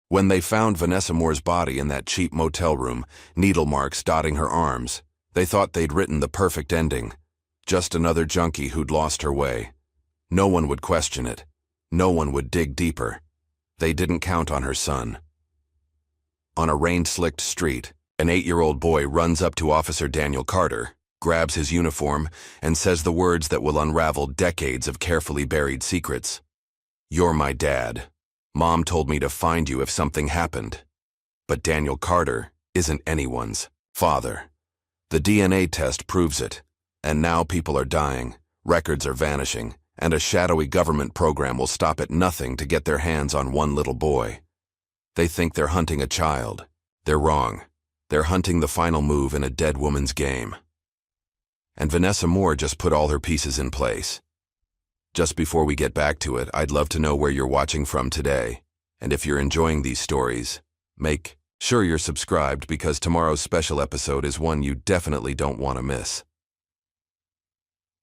When they found Vanessa Moore's body in that cheap motel room, needle marks dotting her arms, they thought they'd written the perfect ending. Just another junkie who'd lost her way. No one would question it. No one would dig deeper. They didn't count on her son. On a rain-slicked street, an 8-year-old boy runs up to Officer Daniel Carter, grabs his uniform, and says the words that will unravel decades of carefully buried secrets. "You're my dad. Mom told me to find you if something happened." But Daniel Carter isn't anyone's father. The DNA test proves it. And now people are dying, records are vanishing, and a shadowy government program will stop at nothing to get their hands on one little boy. They think they're hunting a child. They're wrong. They're hunting the final move in a dead woman's game. And Vanessa Moore just put all her pieces in place. Just before we get back to it, I'd love to know where you're watching from today. And if you're enjoying these stories, make sure you're subscribed because tomorrow's special episode is one you definitely don't want to miss.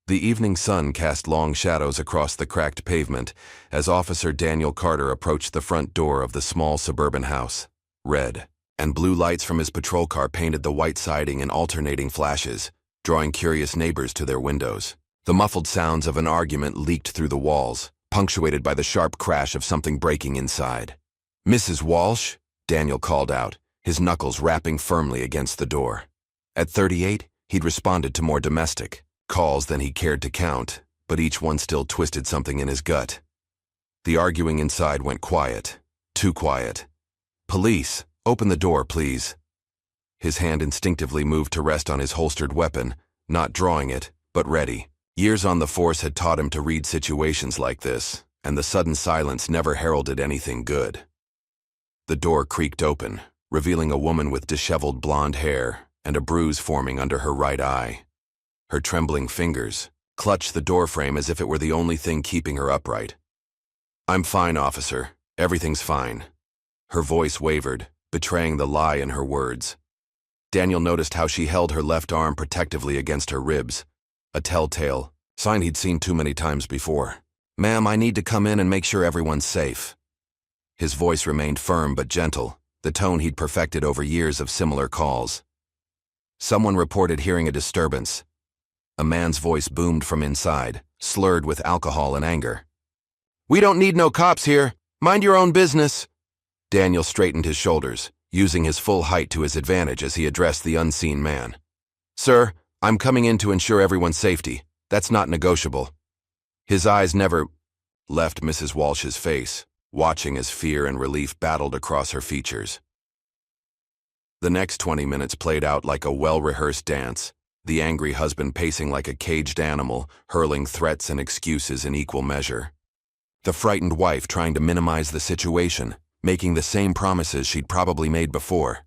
The evening sun cast long shadows across the cracked pavement as Officer Daniel Carter approached the front door of the small suburban house. Red and blue lights from his patrol car painted the white siding in alternating flashes, drawing curious neighbors to their windows. The muffled sounds of an argument leaked through the walls, punctuated by the sharp crash of something breaking inside. "Mrs. Walsh?" Daniel called out, his knuckles rapping firmly against the door. At 38, he'd responded to more domestic calls than he cared to count, but each one still twisted something in his gut. The arguing inside went quiet, too quiet. "Police, open the door, please." His hand instinctively moved to rest on his holstered weapon, not drawing it, but ready. Years on the force had taught him to read situations like this, and the sudden silence never heralded anything good. The door creaked open, revealing a woman with disheveled blonde hair and a bruise forming under her right eye. Her trembling fingers clutched the doorframe as if it were the only thing keeping her upright. "I'm fine, officer. Everything's fine." Her voice wavered, betraying the lie in her words. Daniel noticed how she held her left arm protectively against her ribs, a telltale sign he'd seen too many times before. "Ma'am, I need to come in and make sure everyone's safe." His voice remained firm but gentle, the tone he'd perfected over years of similar calls. Someone reported hearing a disturbance. A man's voice boomed from inside, slurred with alcohol and anger. "We don't need no cops here. Mind your own business." Daniel straightened his shoulders, using his full height to his advantage as he addressed the unseen man. "Sir, I'm coming in to ensure everyone's safety. That's not negotiable." His eyes never left Mrs. Walsh's face, watching as fear and relief battled across her features. The next 20 minutes played out like a well-rehearsed dance, the angry husband pacing like a caged animal, hurling threats and excuses in equal measure. The frightened wife trying to minimize the situation, making the same promises she'd probably made before.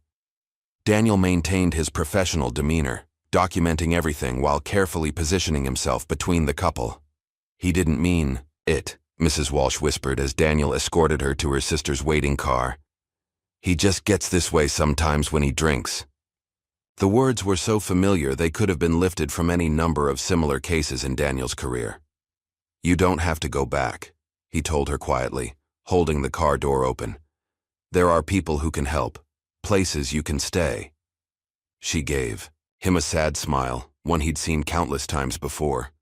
Daniel maintained his professional demeanor, documenting everything while carefully positioning himself between the couple. "He didn't mean it," Mrs. Walsh whispered as Daniel escorted her to her sister's waiting car. "He just gets this way sometimes when he drinks." The words were so familiar they could have been lifted from any number of similar cases in Daniel's career. "You don't have to go back," he told her quietly, holding the car door open. "There are people who can help, places you can stay." She gave him a sad smile, one he'd seen countless times before.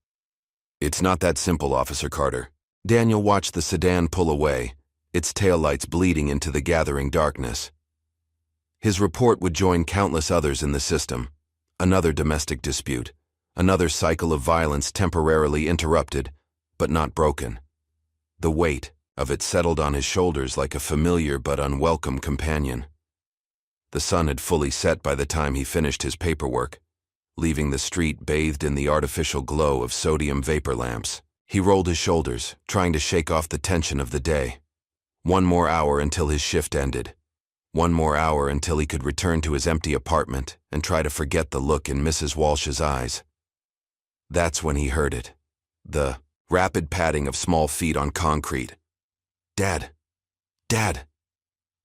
"It's not that simple, Officer Carter." Daniel watched the sedan pull away, its taillights bleeding into the gathering darkness. His report would join countless others in the system. Another domestic dispute, another cycle of violence temporarily interrupted, but not broken. The weight of it settled on his shoulders like a familiar but unwelcome companion. The sun had fully set by the time he finished his paperwork, leaving the street bathed in the artificial glow of sodium vapor lamps. He rolled his shoulders, trying to shake off the tension of the day. One more hour until his shift ended. One more hour until he could return to his empty apartment and try to forget the look in Mrs. Walsh's eyes. That's when he heard it. The rapid padding of small feet on concrete. "Dad! Dad!"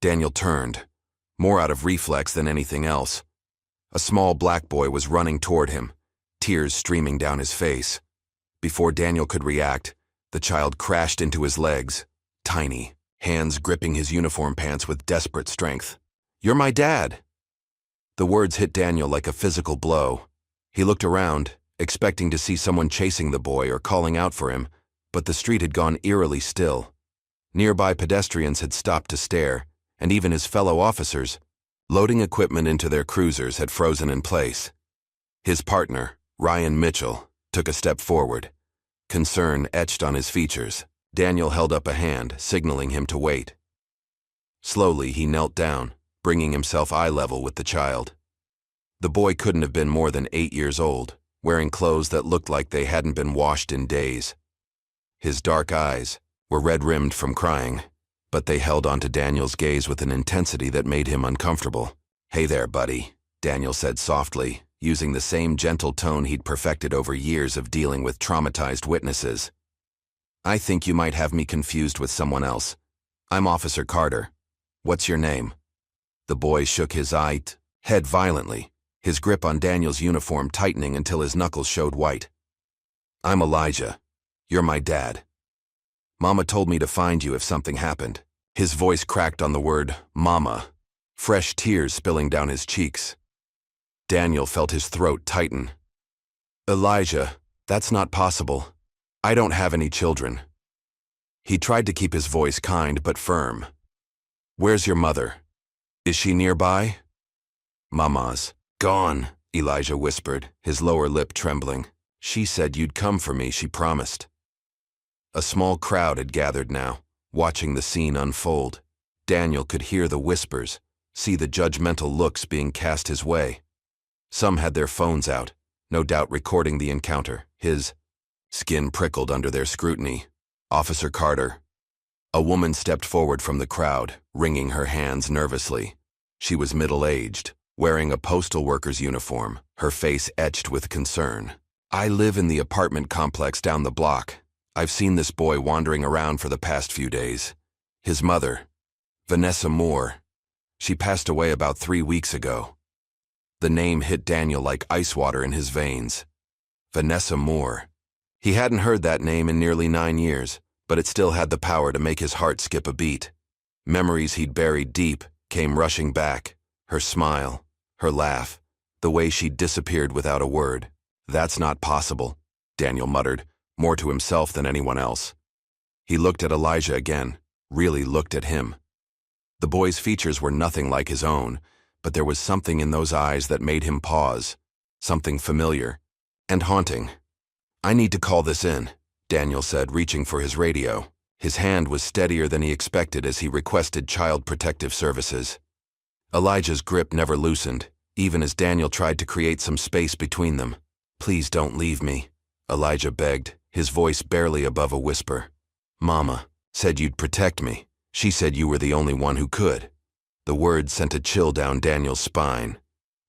Daniel turned, more out of reflex than anything else. A small black boy was running toward him, tears streaming down his face. Before Daniel could react, the child crashed into his legs, tiny, hands gripping his uniform pants with desperate strength. "You're my dad." The words hit Daniel like a physical blow. He looked around, expecting to see someone chasing the boy or calling out for him, but the street had gone eerily still. Nearby pedestrians had stopped to stare, and even his fellow officers, loading equipment into their cruisers, had frozen in place. His partner, Ryan Mitchell, took a step forward. Concern etched on his features. Daniel held up a hand, signaling him to wait. Slowly, he knelt down, bringing himself eye level with the child. The boy couldn't have been more than 8 years old, wearing clothes that looked like they hadn't been washed in days. His dark eyes were red-rimmed from crying, but they held onto Daniel's gaze with an intensity that made him uncomfortable. "Hey there, buddy," Daniel said softly, using the same gentle tone he'd perfected over years of dealing with traumatized witnesses. "I think you might have me confused with someone else. I'm Officer Carter. What's your name?" The boy shook his head violently, his grip on Daniel's uniform tightening until his knuckles showed white. "I'm Elijah. You're my dad. Mama told me to find you if something happened." His voice cracked on the word "mama," fresh tears spilling down his cheeks. Daniel felt his throat tighten. "Elijah, that's not possible. I don't have any children." He tried to keep his voice kind but firm. "Where's your mother? Is she nearby?" "Mama's gone," Elijah whispered, his lower lip trembling. "She said you'd come for me, she promised." A small crowd had gathered now, watching the scene unfold. Daniel could hear the whispers, see the judgmental looks being cast his way. Some had their phones out, no doubt recording the encounter. His skin prickled under their scrutiny. "Officer Carter." A woman stepped forward from the crowd, wringing her hands nervously. She was middle-aged, wearing a postal worker's uniform, her face etched with concern. "I live in the apartment complex down the block. I've seen this boy wandering around for the past few days. His mother, Vanessa Moore, she passed away about 3 weeks ago." The name hit Daniel like ice water in his veins. Vanessa Moore. He hadn't heard that name in nearly 9 years, but it still had the power to make his heart skip a beat. Memories he'd buried deep came rushing back. Her smile, her laugh, the way she'd disappeared without a word. "That's not possible," Daniel muttered, more to himself than anyone else. He looked at Elijah again, really looked at him. The boy's features were nothing like his own, but there was something in those eyes that made him pause, something familiar and haunting. "I need to call this in," Daniel said, reaching for his radio. His hand was steadier than he expected as he requested Child Protective Services. Elijah's grip never loosened, even as Daniel tried to create some space between them. "Please don't leave me," Elijah begged, his voice barely above a whisper. "Mama said you'd protect me. She said you were the only one who could." The words sent a chill down Daniel's spine.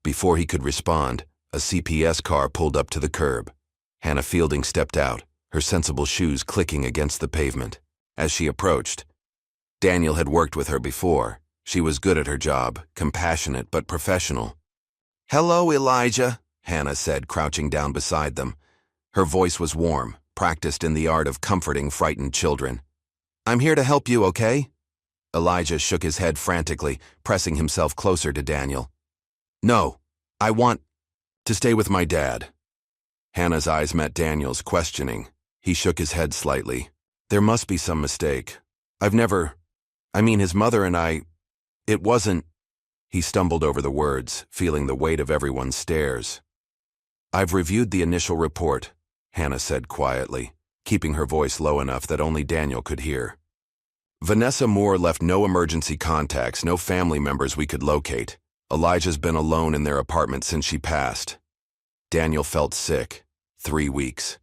Before he could respond, a CPS car pulled up to the curb. Hannah Fielding stepped out, her sensible shoes clicking against the pavement. As she approached, Daniel had worked with her before. She was good at her job, compassionate but professional. "Hello, Elijah," Hannah said, crouching down beside them. Her voice was warm, practiced in the art of comforting frightened children. "I'm here to help you, okay?" Elijah shook his head frantically, pressing himself closer to Daniel. "No, I want to stay with my dad." Hannah's eyes met Daniel's, questioning. He shook his head slightly. "There must be some mistake. His mother and I, it wasn't—" He stumbled over the words, feeling the weight of everyone's stares. "I've reviewed the initial report," Hannah said quietly, keeping her voice low enough that only Daniel could hear. "Vanessa Moore left no emergency contacts, no family members we could locate. Elijah's been alone in their apartment since she passed." Daniel felt sick. 3 weeks.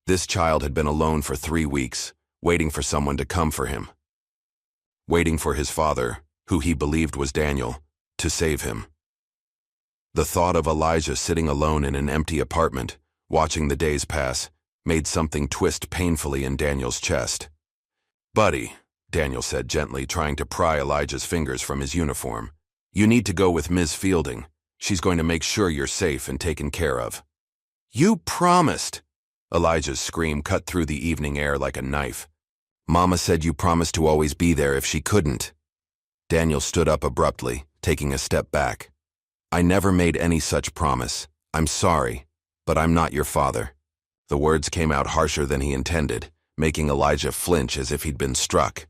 This child had been alone for 3 weeks, waiting for someone to come for him. Waiting for his father, who he believed was Daniel, to save him. The thought of Elijah sitting alone in an empty apartment, watching the days pass, made something twist painfully in Daniel's chest. "Buddy," Daniel said gently, trying to pry Elijah's fingers from his uniform, "you need to go with Ms. Fielding. She's going to make sure you're safe and taken care of." "You promised!" Elijah's scream cut through the evening air like a knife. Mama said you promised to always be there if she couldn't. Daniel stood up abruptly, taking a step back. I never made any such promise. I'm sorry, but I'm not your father. The words came out harsher than he intended, making Elijah flinch as if he'd been struck.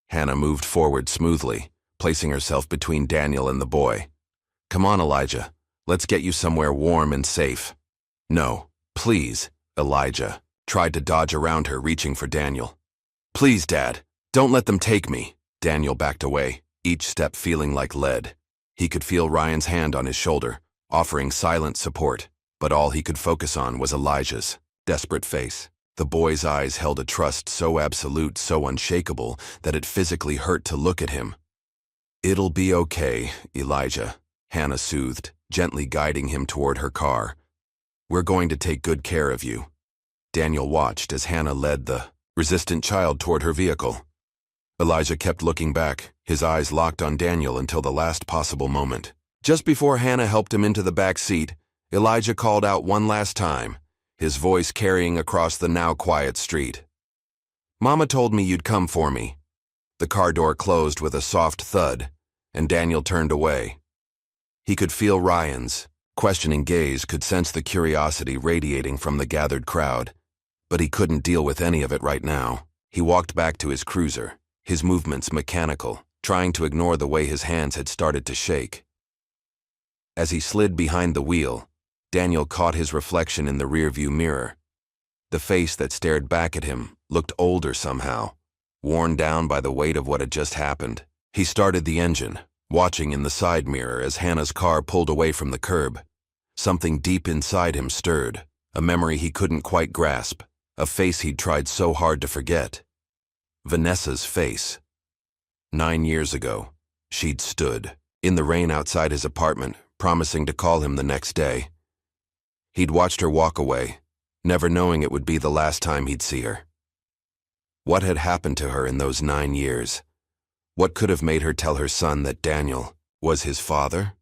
Hannah moved forward smoothly, placing herself between Daniel and the boy. Come on, Elijah. Let's get you somewhere warm and safe. No, please, Elijah tried to dodge around her, reaching for Daniel. Please, Dad, don't let them take me. Daniel backed away, each step feeling like lead. He could feel Ryan's hand on his shoulder, offering silent support, but all he could focus on was Elijah's desperate face. The boy's eyes held a trust so absolute, so unshakable, that it physically hurt to look at him. It'll be okay, Elijah, Hannah soothed, gently guiding him toward her car. We're going to take good care of you. Daniel watched as Hannah led the resistant child toward her vehicle. Elijah kept looking back, his eyes locked on Daniel until the last possible moment. Just before Hannah helped him into the back seat, Elijah called out one last time, his voice carrying across the now quiet street. Mama told me you'd come for me. The car door closed with a soft thud, and Daniel turned away. He could feel Ryan's questioning gaze, could sense the curiosity radiating from the gathered crowd, but he couldn't deal with any of it right now. He walked back to his cruiser, his movements mechanical, trying to ignore the way his hands had started to shake. As he slid behind the wheel, Daniel caught his reflection in the rearview mirror. The face that stared back at him looked older somehow, worn down by the weight of what had just happened. He started the engine, watching in the side mirror as Hannah's car pulled away from the curb. Something deep inside him stirred, a memory he couldn't quite grasp, a face he'd tried so hard to forget. Vanessa's face. 9 years ago, she'd stood in the rain outside his apartment, promising to call him the next day. He'd watched her walk away, never knowing it would be the last time he'd see her. What had happened to her in those 9 years? What could have made her tell her son that Daniel was his father?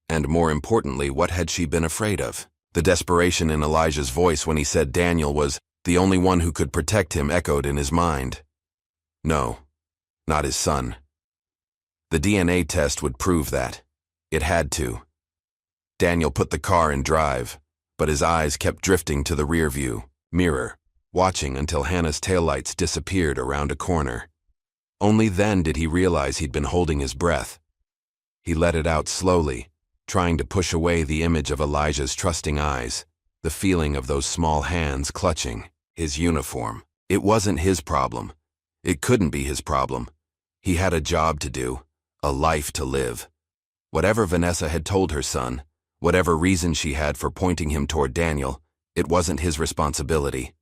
And more importantly, what had she been afraid of? The desperation in Elijah's voice when he said Daniel was the only one who could protect him echoed in his mind. No, not his son. The DNA test would prove that. It had to. Daniel put the car in drive, but his eyes kept drifting to the rearview mirror, watching until Hannah's taillights disappeared around a corner. Only then did he realize he'd been holding his breath. He let it out slowly, trying to push away the image of Elijah's trusting eyes, the feeling of those small hands clutching his uniform. It wasn't his problem. It couldn't be his problem. He had a job to do, a life to live. Whatever Vanessa had told her son, whatever reason she had for pointing him toward Daniel, it wasn't his responsibility.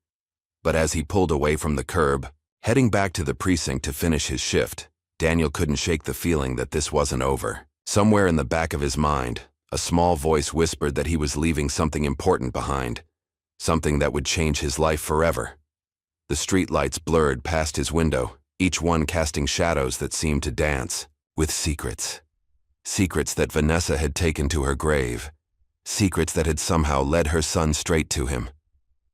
But as he pulled away from the curb, heading back to the precinct to finish his shift, Daniel couldn't shake the feeling that this wasn't over. Somewhere in the back of his mind, a small voice whispered that he was leaving something important behind, something that would change his life forever. The streetlights blurred past his window, each one casting shadows that seemed to dance with secrets. Secrets that Vanessa had taken to her grave. Secrets that had somehow led her son straight to him.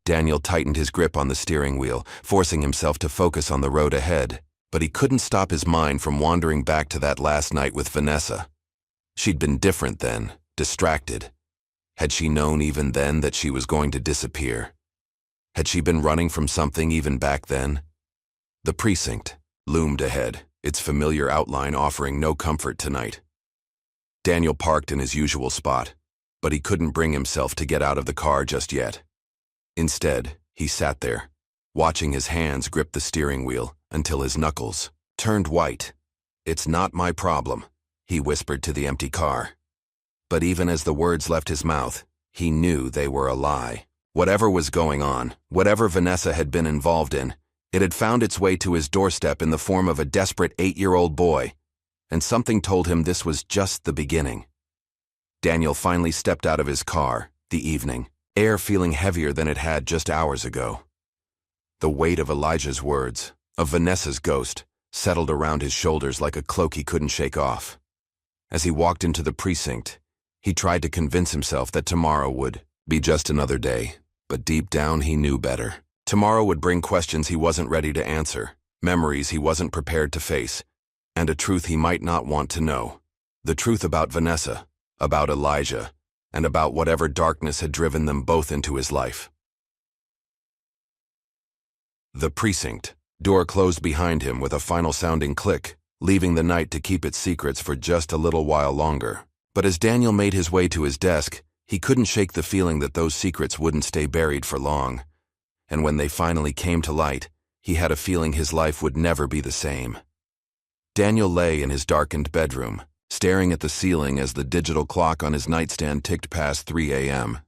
Daniel tightened his grip on the steering wheel, forcing himself to focus on the road ahead, but he couldn't stop his mind from wandering back to that last night with Vanessa. She'd been different then, distracted. Had she known even then that she was going to disappear? Had she been running from something even back then? The precinct loomed ahead, its familiar outline offering no comfort tonight. Daniel parked in his usual spot, but he couldn't bring himself to get out of the car just yet. Instead, he sat there, watching his hands grip the steering wheel until his knuckles turned white. It's not my problem, he whispered to the empty car. But even as the words left his mouth, he knew they were a lie. Whatever was going on, whatever Vanessa had been involved in, it had found its way to his doorstep in the form of a desperate 8-year-old boy, and something told him this was just the beginning. Daniel finally stepped out of his car, the evening, air feeling heavier than it had just hours ago. The weight of Elijah's words, of Vanessa's ghost, settled around his shoulders like a cloak he couldn't shake off. As he walked into the precinct, he tried to convince himself that tomorrow would be just another day, but deep down he knew better. Tomorrow would bring questions he wasn't ready to answer, memories he wasn't prepared to face, and a truth he might not want to know. The truth about Vanessa, about Elijah, and about whatever darkness had driven them both into his life. The precinct. Door closed behind him with a final sounding click, leaving the night to keep its secrets for just a little while longer. But as Daniel made his way to his desk, he couldn't shake the feeling that those secrets wouldn't stay buried for long. And when they finally came to light, he had a feeling his life would never be the same. Daniel lay in his darkened bedroom, staring at the ceiling as the digital clock on his nightstand ticked past 3 a.m.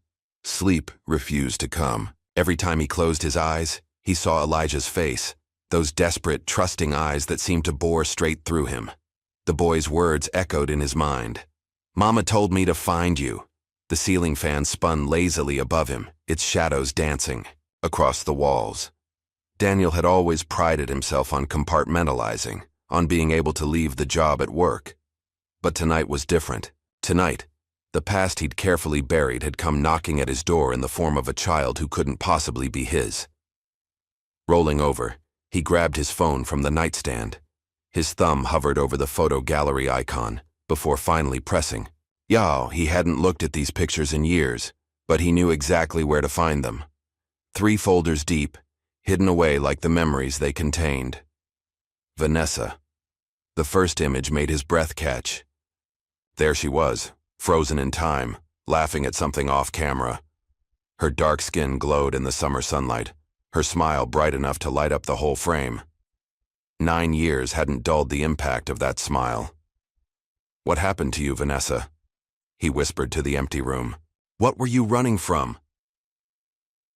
Sleep refused to come. Every time he closed his eyes, he saw Elijah's face, those desperate, trusting eyes that seemed to bore straight through him. The boy's words echoed in his mind. "Mama told me to find you." The ceiling fan spun lazily above him, its shadows dancing across the walls. Daniel had always prided himself on compartmentalizing, on being able to leave the job at work. But tonight was different. Tonight, the past he'd carefully buried had come knocking at his door in the form of a child who couldn't possibly be his. Rolling over, he grabbed his phone from the nightstand. His thumb hovered over the photo gallery icon, before finally pressing. He hadn't looked at these pictures in years, but he knew exactly where to find them. 3 folders deep, hidden away like the memories they contained. Vanessa. The first image made his breath catch. There she was, frozen in time, laughing at something off camera. Her dark skin glowed in the summer sunlight, her smile bright enough to light up the whole frame. 9 years hadn't dulled the impact of that smile. "What happened to you, Vanessa?" he whispered to the empty room. "What were you running from?"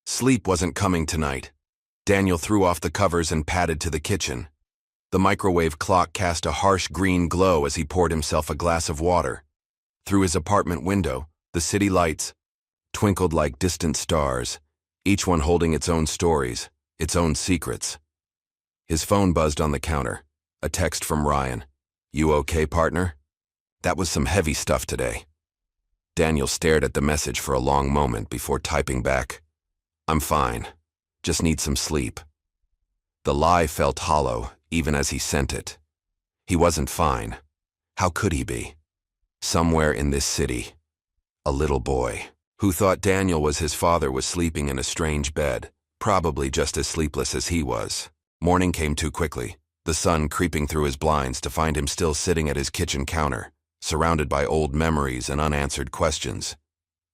Sleep wasn't coming tonight. Daniel threw off the covers and padded to the kitchen. The microwave clock cast a harsh green glow as he poured himself a glass of water. Through his apartment window, the city lights twinkled like distant stars, each one holding its own stories, its own secrets. His phone buzzed on the counter. A text from Ryan. "You okay, partner?" That was some heavy stuff today. Daniel stared at the message for a long moment before typing back, "I'm fine. Just need some sleep." The lie felt hollow, even as he sent it. He wasn't fine. How could he be? Somewhere in this city, a little boy who thought Daniel was his father was sleeping in a strange bed, probably just as sleepless as he was. Morning came too quickly, the sun creeping through his blinds to find him still sitting at his kitchen counter, surrounded by old memories and unanswered questions.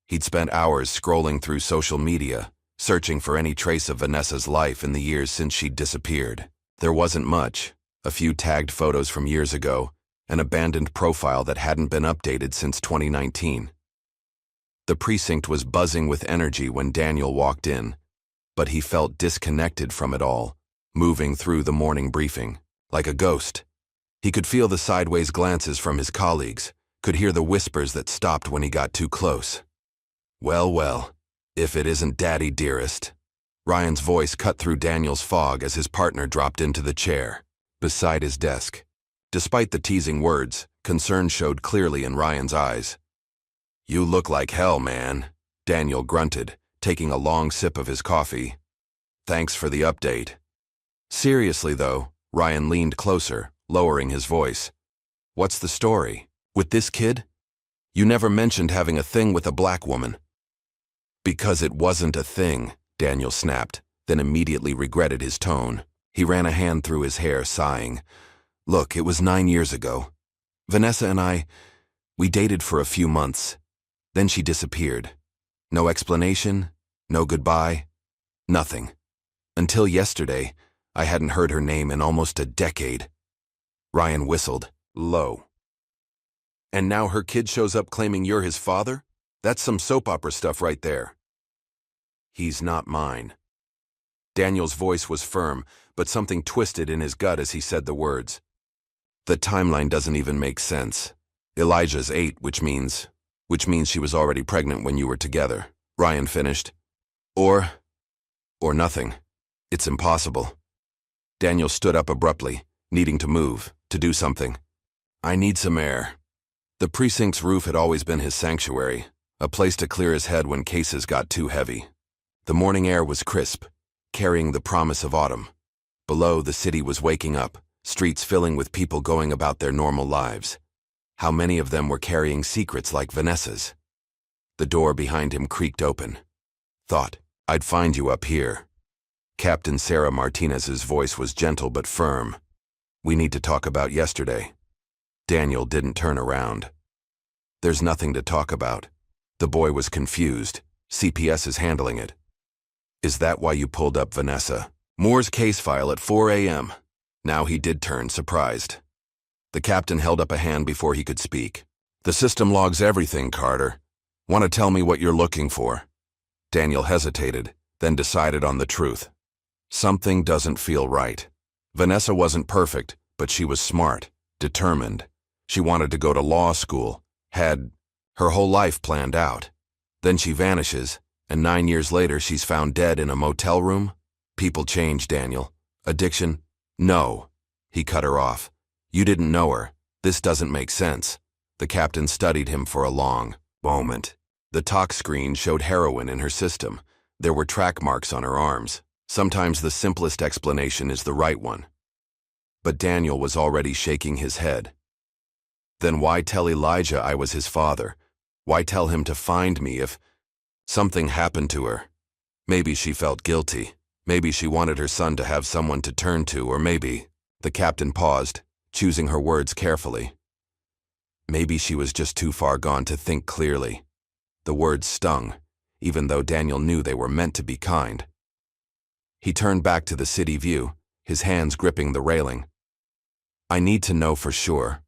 He'd spent hours scrolling through social media, searching for any trace of Vanessa's life in the years since she'd disappeared. There wasn't much, a few tagged photos from years ago, an abandoned profile that hadn't been updated since 2019. The precinct was buzzing with energy when Daniel walked in, but he felt disconnected from it all, moving through the morning briefing, like a ghost. He could feel the sideways glances from his colleagues, could hear the whispers that stopped when he got too close. Well, if it isn't Daddy dearest." Ryan's voice cut through Daniel's fog as his partner dropped into the chair, beside his desk. Despite the teasing words, concern showed clearly in Ryan's eyes. "You look like hell, man," Daniel grunted, taking a long sip of his coffee. "Thanks for the update." Seriously, though, Ryan leaned closer, lowering his voice. "What's the story? With this kid? You never mentioned having a thing with a black woman." "Because it wasn't a thing," Daniel snapped, then immediately regretted his tone. He ran a hand through his hair, sighing. "Look, it was 9 years ago. Vanessa and we dated for a few months. Then she disappeared. No explanation, no goodbye, nothing. Until yesterday, I hadn't heard her name in almost a decade." Ryan whistled, low. "And now her kid shows up claiming you're his father? That's some soap opera stuff right there." "He's not mine." Daniel's voice was firm, but something twisted in his gut as he said the words. "The timeline doesn't even make sense. Elijah's 8, which means she was already pregnant when you were together," Ryan finished. Or nothing. It's impossible." Daniel stood up abruptly, needing to move, to do something. "I need some air." The precinct's roof had always been his sanctuary, a place to clear his head when cases got too heavy. The morning air was crisp, carrying the promise of autumn. Below, the city was waking up, streets filling with people going about their normal lives. How many of them were carrying secrets like Vanessa's? The door behind him creaked open. "Thought I'd find you up here." Captain Sarah Martinez's voice was gentle but firm. "We need to talk about yesterday." Daniel didn't turn around. "There's nothing to talk about." The boy was confused. "CPS is handling it." "Is that why you pulled up Vanessa Moore's case file at 4 a.m.? Now he did turn, surprised. The captain held up a hand before he could speak. "The system logs everything, Carter. Want to tell me what you're looking for?" Daniel hesitated, then decided on the truth. Something doesn't feel right. Vanessa wasn't perfect, but she was smart, determined. She wanted to go to law school, had her whole life planned out. Then she vanishes, and 9 years later she's found dead in a motel room? People change, Daniel. Addiction? No. He cut her off. "You didn't know her. This doesn't make sense." The captain studied him for a long moment. The talk screen showed heroin in her system. There were track marks on her arms. Sometimes the simplest explanation is the right one. But Daniel was already shaking his head. Then why tell Elijah I was his father? Why tell him to find me if something happened to her? Maybe she felt guilty. Maybe she wanted her son to have someone to turn to, or maybe— The captain paused, choosing her words carefully. Maybe she was just too far gone to think clearly. The words stung, even though Daniel knew they were meant to be kind. He turned back to the city view, his hands gripping the railing. "I need to know for sure.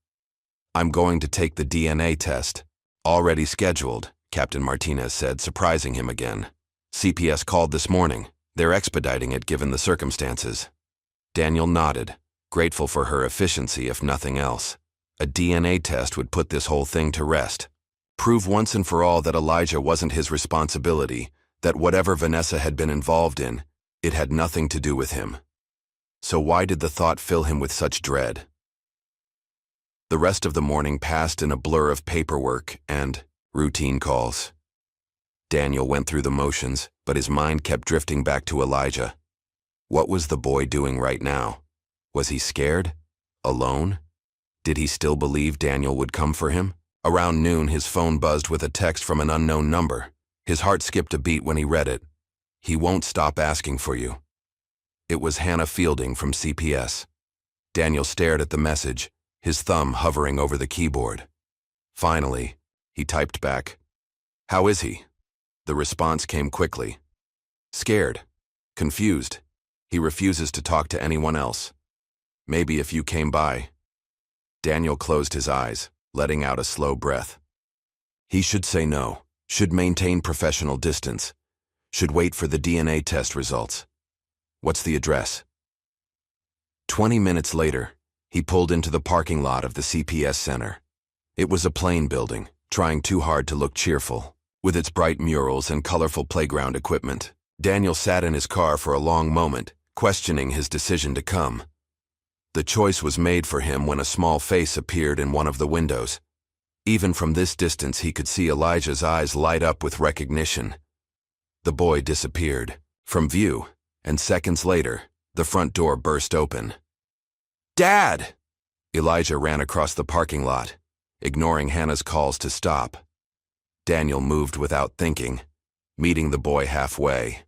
I'm going to take the DNA test." "Already scheduled," Captain Martinez said, surprising him again. "CPS called this morning. They're expediting it given the circumstances." Daniel nodded, grateful for her efficiency if nothing else. A DNA test would put this whole thing to rest. Prove once and for all that Elijah wasn't his responsibility, that whatever Vanessa had been involved in, it had nothing to do with him. So why did the thought fill him with such dread? The rest of the morning passed in a blur of paperwork and routine calls. Daniel went through the motions, but his mind kept drifting back to Elijah. What was the boy doing right now? Was he scared? Alone? Did he still believe Daniel would come for him? Around noon, his phone buzzed with a text from an unknown number. His heart skipped a beat when he read it. "He won't stop asking for you." It was Hannah Fielding from CPS. Daniel stared at the message, his thumb hovering over the keyboard. Finally, he typed back, "How is he?" The response came quickly. "Scared. Confused. He refuses to talk to anyone else. Maybe if you came by." Daniel closed his eyes, letting out a slow breath. He should say no, should maintain professional distance, should wait for the DNA test results. What's the address? 20 minutes later, he pulled into the parking lot of the CPS center. It was a plain building, trying too hard to look cheerful. With its bright murals and colorful playground equipment, Daniel sat in his car for a long moment, questioning his decision to come. The choice was made for him when a small face appeared in one of the windows. Even from this distance, he could see Elijah's eyes light up with recognition. The boy disappeared from view, and seconds later, the front door burst open. "Dad!" Elijah ran across the parking lot, ignoring Hannah's calls to stop. Daniel moved without thinking, meeting the boy halfway.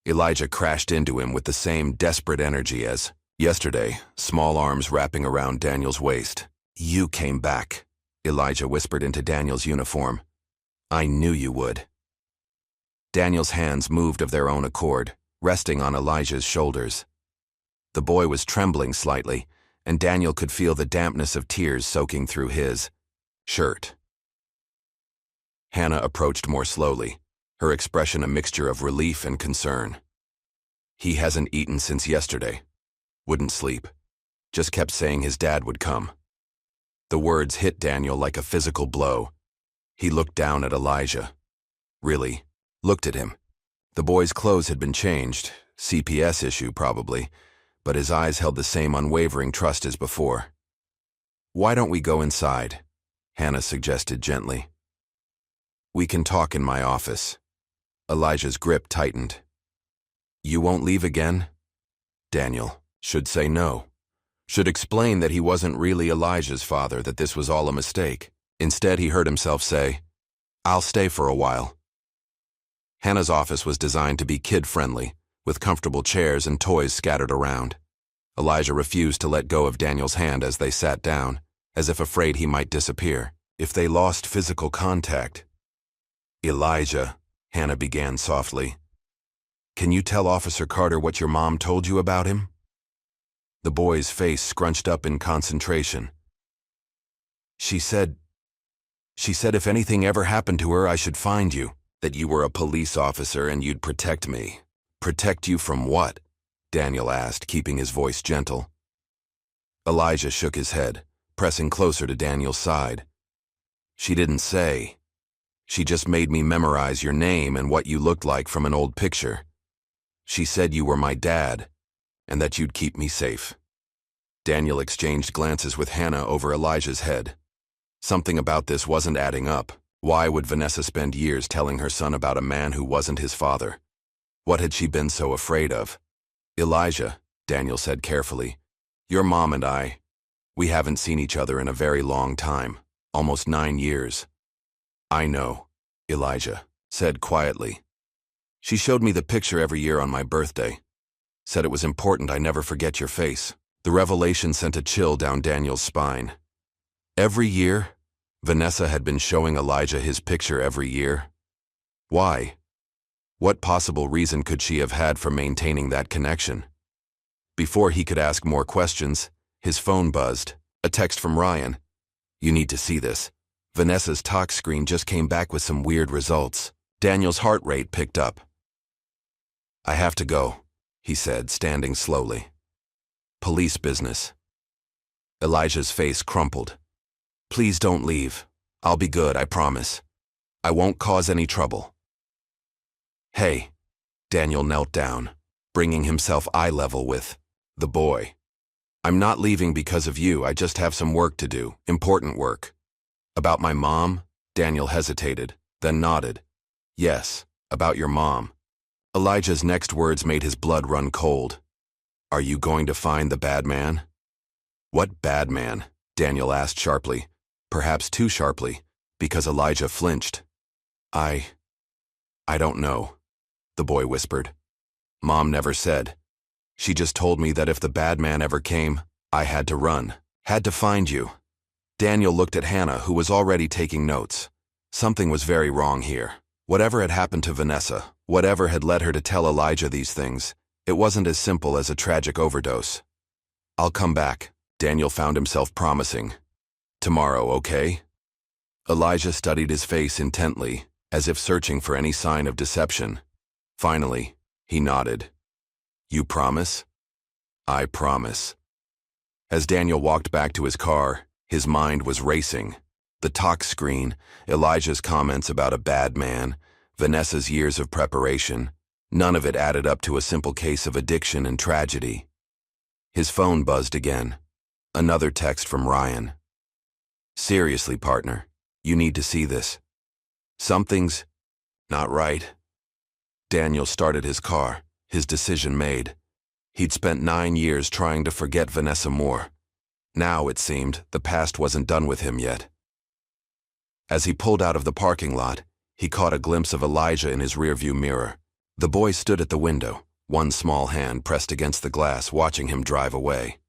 Elijah crashed into him with the same desperate energy as yesterday, small arms wrapping around Daniel's waist. "You came back," Elijah whispered into Daniel's uniform. "I knew you would." Daniel's hands moved of their own accord, resting on Elijah's shoulders. The boy was trembling slightly, and Daniel could feel the dampness of tears soaking through his shirt. Hannah approached more slowly, her expression a mixture of relief and concern. "He hasn't eaten since yesterday. Wouldn't sleep. Just kept saying his dad would come." The words hit Daniel like a physical blow. He looked down at Elijah. Really, looked at him. The boy's clothes had been changed, CPS issue probably, but his eyes held the same unwavering trust as before. "Why don't we go inside?" Hannah suggested gently. "We can talk in my office." Elijah's grip tightened. "You won't leave again?" "Daniel, Should say no. Should explain that he wasn't really Elijah's father, that this was all a mistake. Instead, he heard himself say, "I'll stay for a while." Hannah's office was designed to be kid-friendly, with comfortable chairs and toys scattered around. Elijah refused to let go of Daniel's hand as they sat down, as if afraid he might disappear if they lost physical contact. "Elijah," Hannah began softly, "can you tell Officer Carter what your mom told you about him?" The boy's face scrunched up in concentration. She said if anything ever happened to her, I should find you, that you were a police officer and you'd protect me." "Protect you from what?" Daniel asked, keeping his voice gentle. Elijah shook his head, pressing closer to Daniel's side. "She didn't say. She just made me memorize your name and what you looked like from an old picture. She said you were my dad, and that you'd keep me safe." Daniel exchanged glances with Hannah over Elijah's head. Something about this wasn't adding up. Why would Vanessa spend years telling her son about a man who wasn't his father? What had she been so afraid of? "Elijah," Daniel said carefully, "your mom and we haven't seen each other in a very long time, almost 9 years." "I know," Elijah said quietly. "She showed me the picture every year on my birthday. Said it was important I never forget your face." The revelation sent a chill down Daniel's spine. Every year? Vanessa had been showing Elijah his picture every year. Why? What possible reason could she have had for maintaining that connection? Before he could ask more questions, his phone buzzed. A text from Ryan. "You need to see this. Vanessa's talk screen just came back with some weird results." Daniel's heart rate picked up. "I have to go," he said, standing slowly. "Police business." Elijah's face crumpled. "Please don't leave. I'll be good, I promise. I won't cause any trouble." "Hey." Daniel knelt down, bringing himself eye level with the boy. "I'm not leaving because of you, I just have some work to do, important work." "About my mom?" Daniel hesitated, then nodded. "Yes, about your mom." Elijah's next words made his blood run cold. "Are you going to find the bad man?" "What bad man?" Daniel asked sharply, perhaps too sharply, because Elijah flinched. I don't know," the boy whispered. "Mom never said. She just told me that if the bad man ever came, I had to run, had to find you." Daniel looked at Hannah, who was already taking notes. Something was very wrong here. Whatever had happened to Vanessa, whatever had led her to tell Elijah these things, it wasn't as simple as a tragic overdose. "I'll come back," Daniel found himself promising. "Tomorrow, okay?" Elijah studied his face intently, as if searching for any sign of deception. Finally, he nodded. "You promise?" "I promise." As Daniel walked back to his car, his mind was racing. The talk screen, Elijah's comments about a bad man, Vanessa's years of preparation, none of it added up to a simple case of addiction and tragedy. His phone buzzed again. Another text from Ryan. "Seriously, partner, you need to see this. Something's not right." Daniel started his car, his decision made. He'd spent 9 years trying to forget Vanessa Moore. Now, it seemed, the past wasn't done with him yet. As he pulled out of the parking lot, he caught a glimpse of Elijah in his rearview mirror. The boy stood at the window, one small hand pressed against the glass, watching him drive away.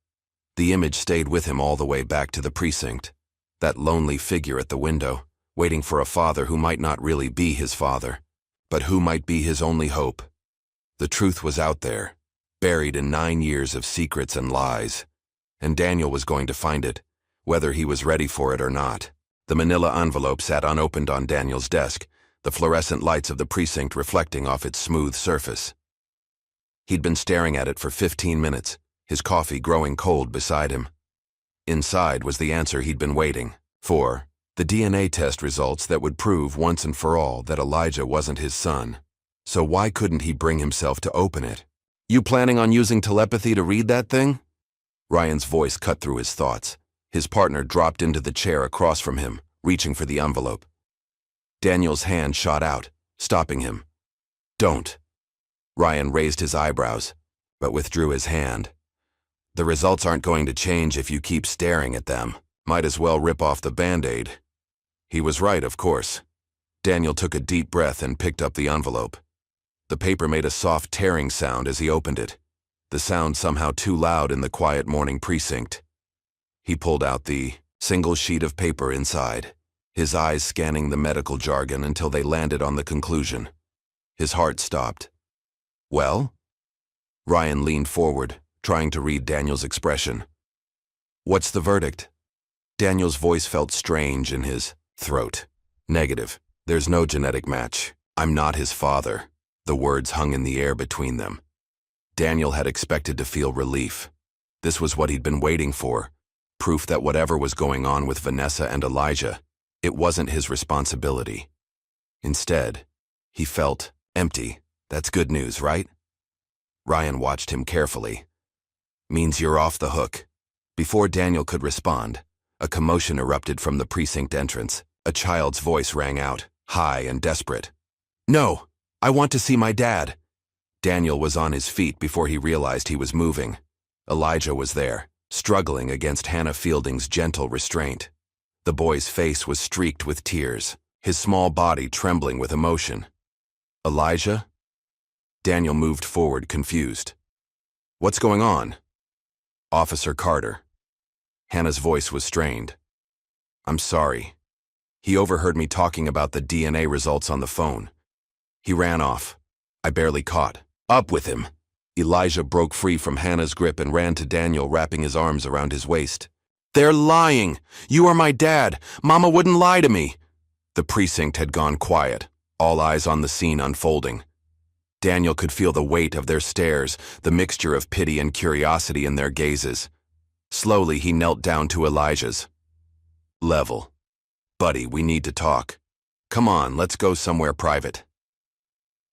The image stayed with him all the way back to the precinct. That lonely figure at the window, waiting for a father who might not really be his father, but who might be his only hope. The truth was out there, buried in 9 years of secrets and lies, and Daniel was going to find it, whether he was ready for it or not. The manila envelope sat unopened on Daniel's desk, the fluorescent lights of the precinct reflecting off its smooth surface. He'd been staring at it for 15 minutes, his coffee growing cold beside him. Inside was the answer he'd been waiting for, the DNA test results that would prove once and for all that Elijah wasn't his son. So why couldn't he bring himself to open it? "You planning on using telepathy to read that thing?" Ryan's voice cut through his thoughts. His partner dropped into the chair across from him, reaching for the envelope. Daniel's hand shot out, stopping him. "Don't." Ryan raised his eyebrows, but withdrew his hand. The results aren't going to change if you keep staring at them. Might as well rip off the Band-Aid. He was right, of course. Daniel took a deep breath and picked up the envelope. The paper made a soft tearing sound as he opened it, the sound somehow too loud in the quiet morning precinct. He pulled out the single sheet of paper inside, his eyes scanning the medical jargon until they landed on the conclusion. His heart stopped. Well? Ryan leaned forward, trying to read Daniel's expression. What's the verdict? Daniel's voice felt strange in his throat. Negative. There's no genetic match. I'm not his father. The words hung in the air between them. Daniel had expected to feel relief. This was what he'd been waiting for. Proof that whatever was going on with Vanessa and Elijah, it wasn't his responsibility. Instead, he felt empty. That's good news, right? Ryan watched him carefully. Means you're off the hook. Before Daniel could respond, a commotion erupted from the precinct entrance. A child's voice rang out, high and desperate. No, I want to see my dad. Daniel was on his feet before he realized he was moving. Elijah was there, struggling against Hannah Fielding's gentle restraint. The boy's face was streaked with tears, his small body trembling with emotion. Elijah? Daniel moved forward, confused. What's going on? Officer Carter. Hannah's voice was strained. I'm sorry. He overheard me talking about the DNA results on the phone. He ran off. I barely caught. Up with him. Elijah broke free from Hannah's grip and ran to Daniel, wrapping his arms around his waist. They're lying! You are my dad! Mama wouldn't lie to me! The precinct had gone quiet, all eyes on the scene unfolding. Daniel could feel the weight of their stares, the mixture of pity and curiosity in their gazes. Slowly, he knelt down to Elijah's level. Buddy, we need to talk. Come on, let's go somewhere private.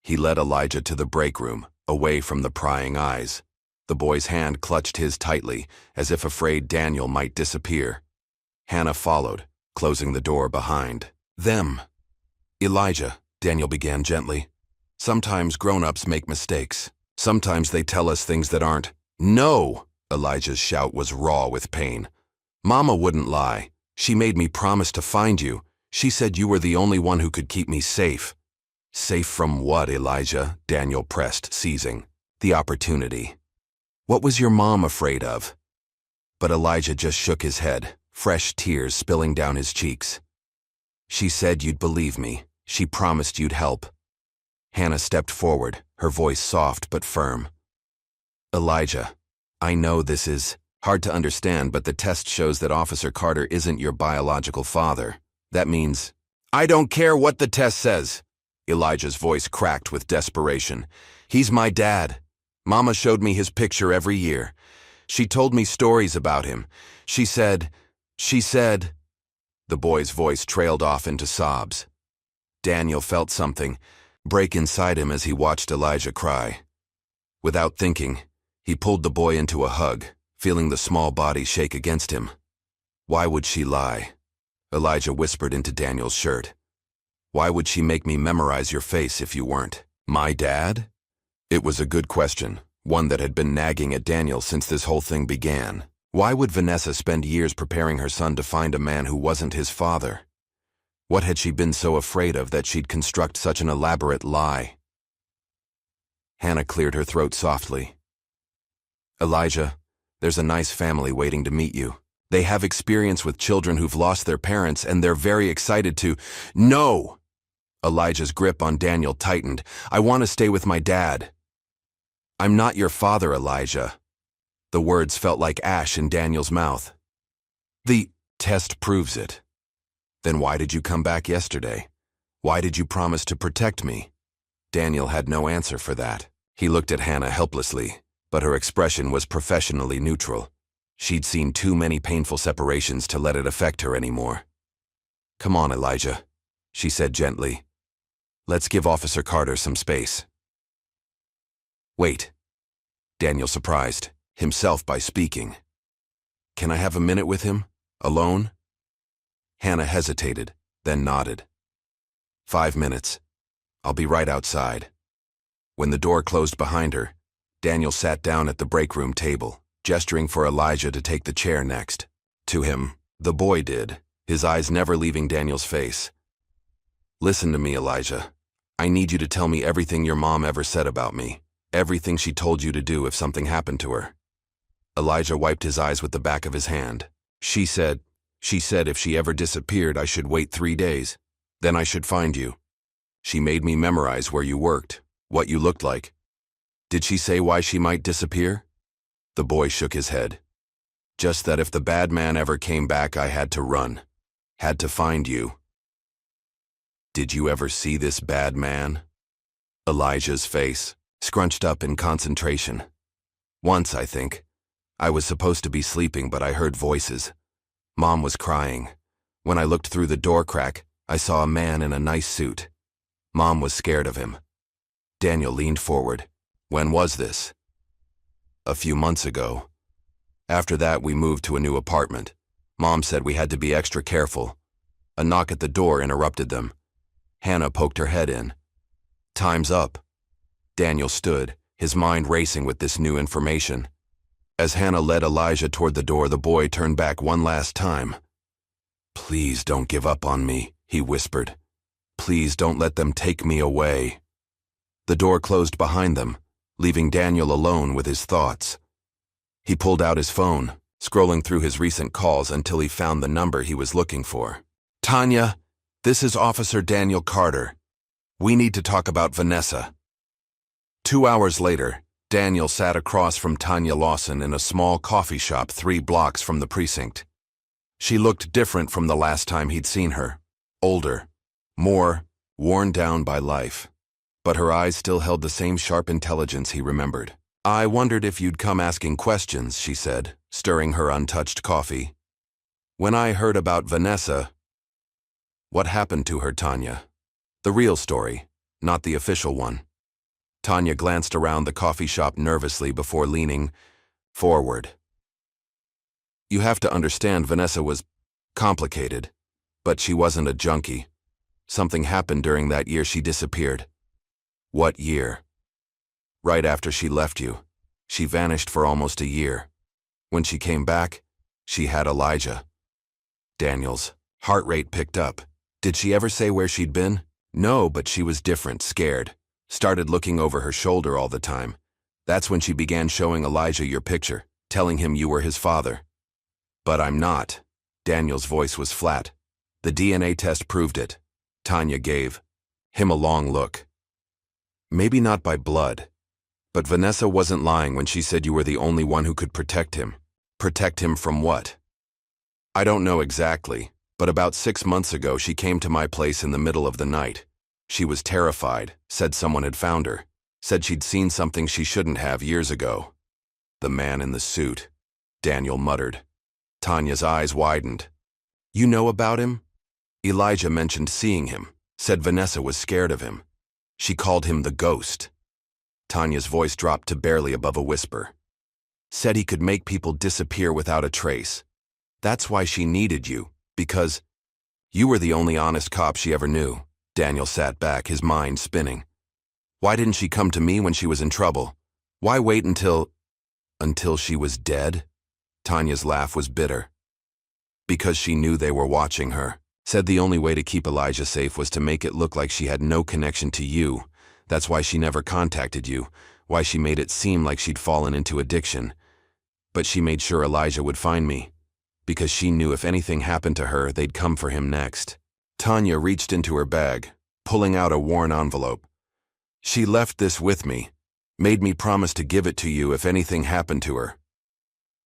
He led Elijah to the break room, away from the prying eyes. The boy's hand clutched his tightly, as if afraid Daniel might disappear. Hannah followed, closing the door behind them. Elijah, Daniel began gently. Sometimes grown-ups make mistakes. Sometimes they tell us things that aren't. No! Elijah's shout was raw with pain. Mama wouldn't lie. She made me promise to find you. She said you were the only one who could keep me safe. Safe from what, Elijah? Daniel pressed, seizing the opportunity. What was your mom afraid of? But Elijah just shook his head, fresh tears spilling down his cheeks. She said you'd believe me. She promised you'd help. Hannah stepped forward, her voice soft but firm. Elijah, I know this is hard to understand, but the test shows that Officer Carter isn't your biological father. That means, I don't care what the test says. Elijah's voice cracked with desperation. He's my dad. Mama showed me his picture every year. She told me stories about him. She said... The boy's voice trailed off into sobs. Daniel felt something break inside him as he watched Elijah cry. Without thinking, he pulled the boy into a hug, feeling the small body shake against him. Why would she lie? Elijah whispered into Daniel's shirt. Why would she make me memorize your face if you weren't my dad? It was a good question, one that had been nagging at Daniel since this whole thing began. Why would Vanessa spend years preparing her son to find a man who wasn't his father? What had she been so afraid of that she'd construct such an elaborate lie? Hannah cleared her throat softly. Elijah, there's a nice family waiting to meet you. They have experience with children who've lost their parents, and they're very excited to... No! Elijah's grip on Daniel tightened. I want to stay with my dad. I'm not your father, Elijah. The words felt like ash in Daniel's mouth. The test proves it. Then why did you come back yesterday? Why did you promise to protect me? Daniel had no answer for that. He looked at Hannah helplessly, but her expression was professionally neutral. She'd seen too many painful separations to let it affect her anymore. Come on, Elijah, she said gently. Let's give Officer Carter some space. Wait. Daniel surprised himself by speaking. Can I have a minute with him? Alone? Hannah hesitated, then nodded. 5 minutes. I'll be right outside. When the door closed behind her, Daniel sat down at the break room table, gesturing for Elijah to take the chair next. To him, the boy did, his eyes never leaving Daniel's face. "Listen to me, Elijah. I need you to tell me everything your mom ever said about me, everything she told you to do if something happened to her." Elijah wiped his eyes with the back of his hand. She said if she ever disappeared, I should wait 3 days. Then I should find you. She made me memorize where you worked, what you looked like. Did she say why she might disappear?" The boy shook his head. "Just that if the bad man ever came back, I had to run. Had to find you." "Did you ever see this bad man?" Elijah's face scrunched up in concentration. "Once, I think. I was supposed to be sleeping, but I heard voices. Mom was crying. When I looked through the door crack, I saw a man in a nice suit. Mom was scared of him." Daniel leaned forward. "When was this?" "A few months ago. After that, we moved to a new apartment. Mom said we had to be extra careful." A knock at the door interrupted them. Hannah poked her head in. "Time's up." Daniel stood, his mind racing with this new information. As Hannah led Elijah toward the door, the boy turned back one last time. "Please don't give up on me," he whispered. "Please don't let them take me away." The door closed behind them, leaving Daniel alone with his thoughts. He pulled out his phone, scrolling through his recent calls until he found the number he was looking for. "Tanya, this is Officer Daniel Carter. We need to talk about Vanessa." 2 hours later, Daniel sat across from Tanya Lawson in a small coffee shop 3 blocks from the precinct. She looked different from the last time he'd seen her. Older, more worn down by life. But her eyes still held the same sharp intelligence he remembered. "I wondered if you'd come asking questions," she said, stirring her untouched coffee. "When I heard about Vanessa—" "What happened to her, Tanya? The real story, not the official one." Tanya glanced around the coffee shop nervously before leaning forward. "You have to understand, Vanessa was complicated, but she wasn't a junkie. Something happened during that year she disappeared." "What year?" "Right after she left you. She vanished for almost a year. When she came back, she had Elijah." Daniel's heart rate picked up. "Did she ever say where she'd been?" "No, but she was different, scared. Started looking over her shoulder all the time. That's when she began showing Elijah your picture, telling him you were his father." "But I'm not." Daniel's voice was flat. "The DNA test proved it." Tanya gave him a long look. "Maybe not by blood, but Vanessa wasn't lying when she said you were the only one who could protect him." "Protect him from what?" "I don't know exactly, but about 6 months ago she came to my place in the middle of the night. She was terrified, said someone had found her, said she'd seen something she shouldn't have years ago." "The man in the suit," Daniel muttered. Tanya's eyes widened. "You know about him?" "Elijah mentioned seeing him, said Vanessa was scared of him. She called him the ghost." Tanya's voice dropped to barely above a whisper. "Said he could make people disappear without a trace. That's why she needed you, because you were the only honest cop she ever knew." Daniel sat back, his mind spinning. "Why didn't she come to me when she was in trouble? Why wait until she was dead?" Tanya's laugh was bitter. "Because she knew they were watching her. Said the only way to keep Elijah safe was to make it look like she had no connection to you. That's why she never contacted you, why she made it seem like she'd fallen into addiction. But she made sure Elijah would find me, because she knew if anything happened to her, they'd come for him next." Tanya reached into her bag, pulling out a worn envelope. "She left this with me, made me promise to give it to you if anything happened to her."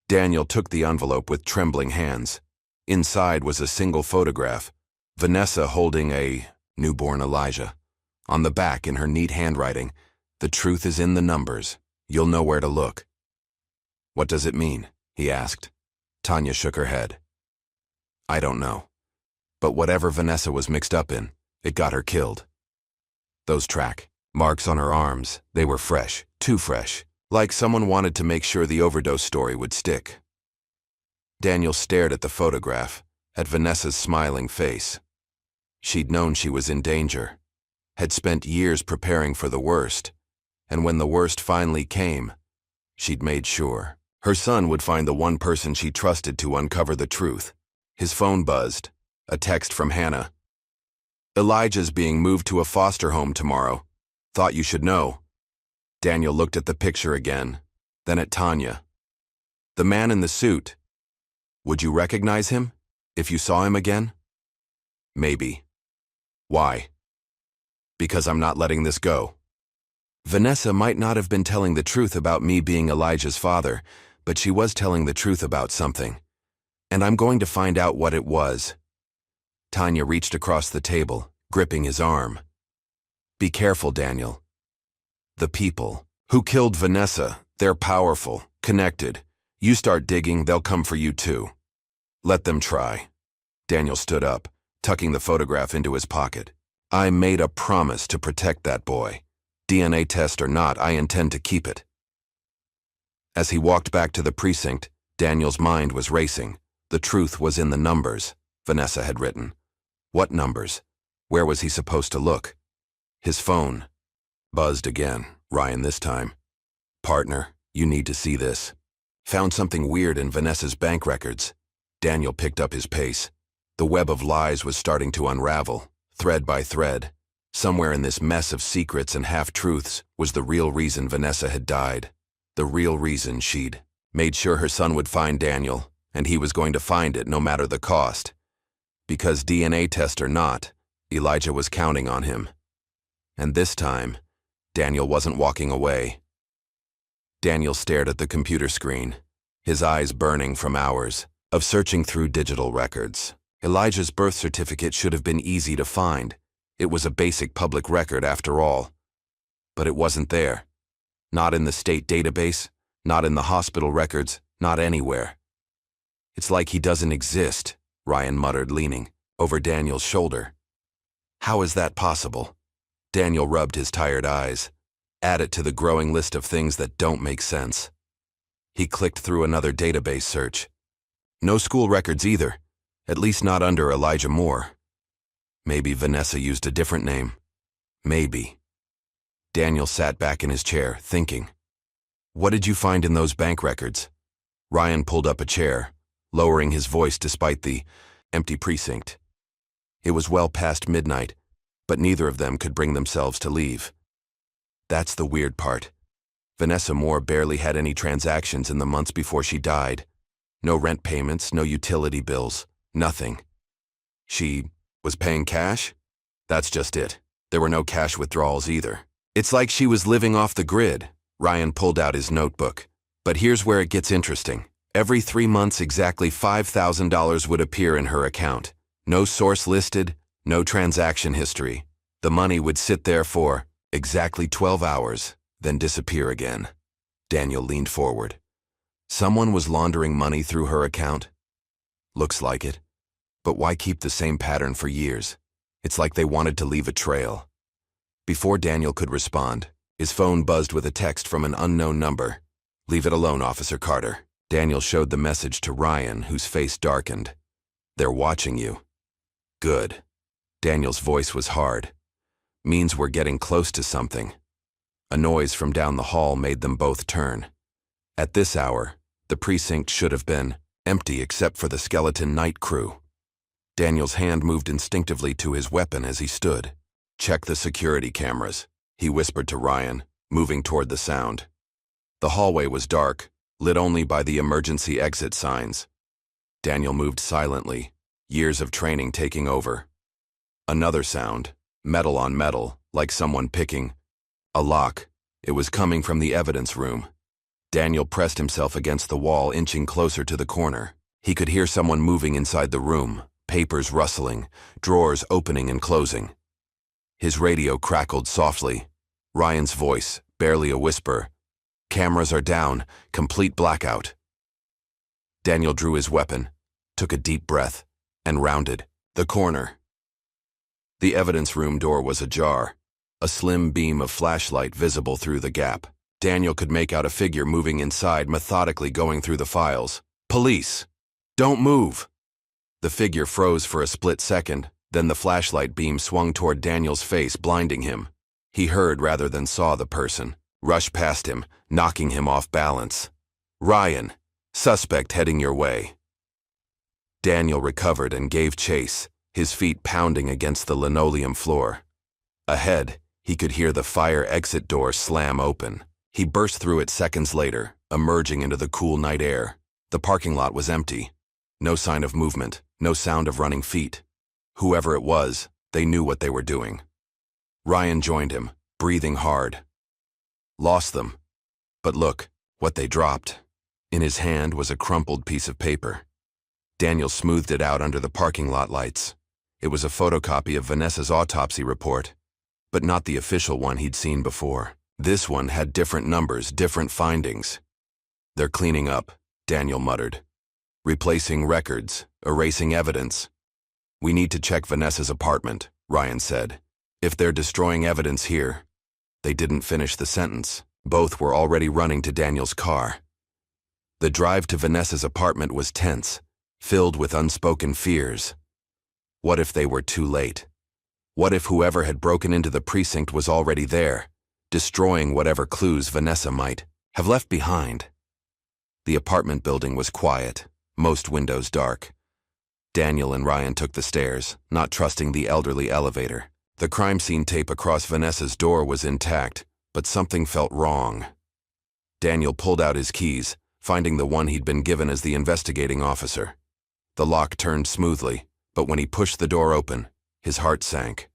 Daniel took the envelope with trembling hands. Inside was a single photograph, Vanessa holding a newborn Elijah. On the back, in her neat handwriting, "The truth is in the numbers. You'll know where to look." "What does it mean?" he asked. Tanya shook her head. "I don't know. But whatever Vanessa was mixed up in, it got her killed. Those track marks on her arms, they were fresh, too fresh, like someone wanted to make sure the overdose story would stick." Daniel stared at the photograph, at Vanessa's smiling face. She'd known she was in danger, had spent years preparing for the worst, and when the worst finally came, she'd made sure. Her son would find the one person she trusted to uncover the truth. His phone buzzed. A text from Hannah. Elijah's being moved to a foster home tomorrow. Thought you should know. Daniel looked at the picture again, then at Tanya. The man in the suit. Would you recognize him? If you saw him again? Maybe. Why? Because I'm not letting this go. Vanessa might not have been telling the truth about me being Elijah's father, but she was telling the truth about something. And I'm going to find out what it was. Tanya reached across the table, gripping his arm. Be careful, Daniel. The people who killed Vanessa, they're powerful, connected. You start digging, they'll come for you too. Let them try. Daniel stood up, tucking the photograph into his pocket. I made a promise to protect that boy. DNA test or not, I intend to keep it. As he walked back to the precinct, Daniel's mind was racing. The truth was in the numbers Vanessa had written. What numbers? Where was he supposed to look? His phone buzzed again, Ryan this time. Partner, you need to see this. Found something weird in Vanessa's bank records. Daniel picked up his pace. The web of lies was starting to unravel, thread by thread. Somewhere in this mess of secrets and half-truths was the real reason Vanessa had died. The real reason she'd made sure her son would find Daniel, and he was going to find it no matter the cost. Because DNA test or not, Elijah was counting on him. And this time, Daniel wasn't walking away. Daniel stared at the computer screen, his eyes burning from hours of searching through digital records. Elijah's birth certificate should have been easy to find. It was a basic public record after all. But it wasn't there. Not in the state database, not in the hospital records, not anywhere. It's like he doesn't exist, Ryan muttered, leaning over Daniel's shoulder. How is that possible? Daniel rubbed his tired eyes. Add it to the growing list of things that don't make sense. He clicked through another database search. No school records either, at least not under Elijah Moore. Maybe Vanessa used a different name. Maybe. Daniel sat back in his chair, thinking. What did you find in those bank records? Ryan pulled up a chair, lowering his voice despite the empty precinct. It was well past midnight, but neither of them could bring themselves to leave. That's the weird part. Vanessa Moore barely had any transactions in the months before she died. No rent payments, no utility bills, nothing. She was paying cash? That's just it. There were no cash withdrawals either. It's like she was living off the grid. Ryan pulled out his notebook. But here's where it gets interesting. Every 3 months, exactly $5,000 would appear in her account. No source listed, no transaction history. The money would sit there for exactly 12 hours, then disappear again. Daniel leaned forward. Someone was laundering money through her account? Looks like it. But why keep the same pattern for years? It's like they wanted to leave a trail. Before Daniel could respond, his phone buzzed with a text from an unknown number. Leave it alone, Officer Carter. Daniel showed the message to Ryan, whose face darkened. They're watching you. Good. Daniel's voice was hard. Means we're getting close to something. A noise from down the hall made them both turn. At this hour, the precinct should have been empty except for the skeleton night crew. Daniel's hand moved instinctively to his weapon as he stood. Check the security cameras, he whispered to Ryan, moving toward the sound. The hallway was dark, lit only by the emergency exit signs. Daniel moved silently, years of training taking over. Another sound, metal on metal, like someone picking. A lock. It was coming from the evidence room. Daniel pressed himself against the wall, inching closer to the corner. He could hear someone moving inside the room, papers rustling, drawers opening and closing. His radio crackled softly. Ryan's voice, barely a whisper. Cameras are down, complete blackout. Daniel drew his weapon, took a deep breath, and rounded the corner. The evidence room door was ajar, a slim beam of flashlight visible through the gap. Daniel could make out a figure moving inside, methodically going through the files. Police! Don't move! The figure froze for a split second, then the flashlight beam swung toward Daniel's face, blinding him. He heard rather than saw the person rush past him, knocking him off balance. Ryan, suspect heading your way. Daniel recovered and gave chase, his feet pounding against the linoleum floor. Ahead, he could hear the fire exit door slam open. He burst through it seconds later, emerging into the cool night air. The parking lot was empty. No sign of movement, no sound of running feet. Whoever it was, they knew what they were doing. Ryan joined him, breathing hard. Lost them. But look, what they dropped. In his hand was a crumpled piece of paper. Daniel smoothed it out under the parking lot lights. It was a photocopy of Vanessa's autopsy report, but not the official one he'd seen before. This one had different numbers, different findings. "They're cleaning up," Daniel muttered. "Replacing records, erasing evidence." "We need to check Vanessa's apartment," Ryan said. "If they're destroying evidence here." They didn't finish the sentence. Both were already running to Daniel's car. The drive to Vanessa's apartment was tense, filled with unspoken fears. What if they were too late? What if whoever had broken into the precinct was already there, destroying whatever clues Vanessa might have left behind? The apartment building was quiet, most windows dark. Daniel and Ryan took the stairs, not trusting the elderly elevator. The crime scene tape across Vanessa's door was intact, but something felt wrong. Daniel pulled out his keys, finding the one he'd been given as the investigating officer. The lock turned smoothly, but when he pushed the door open, his heart sank.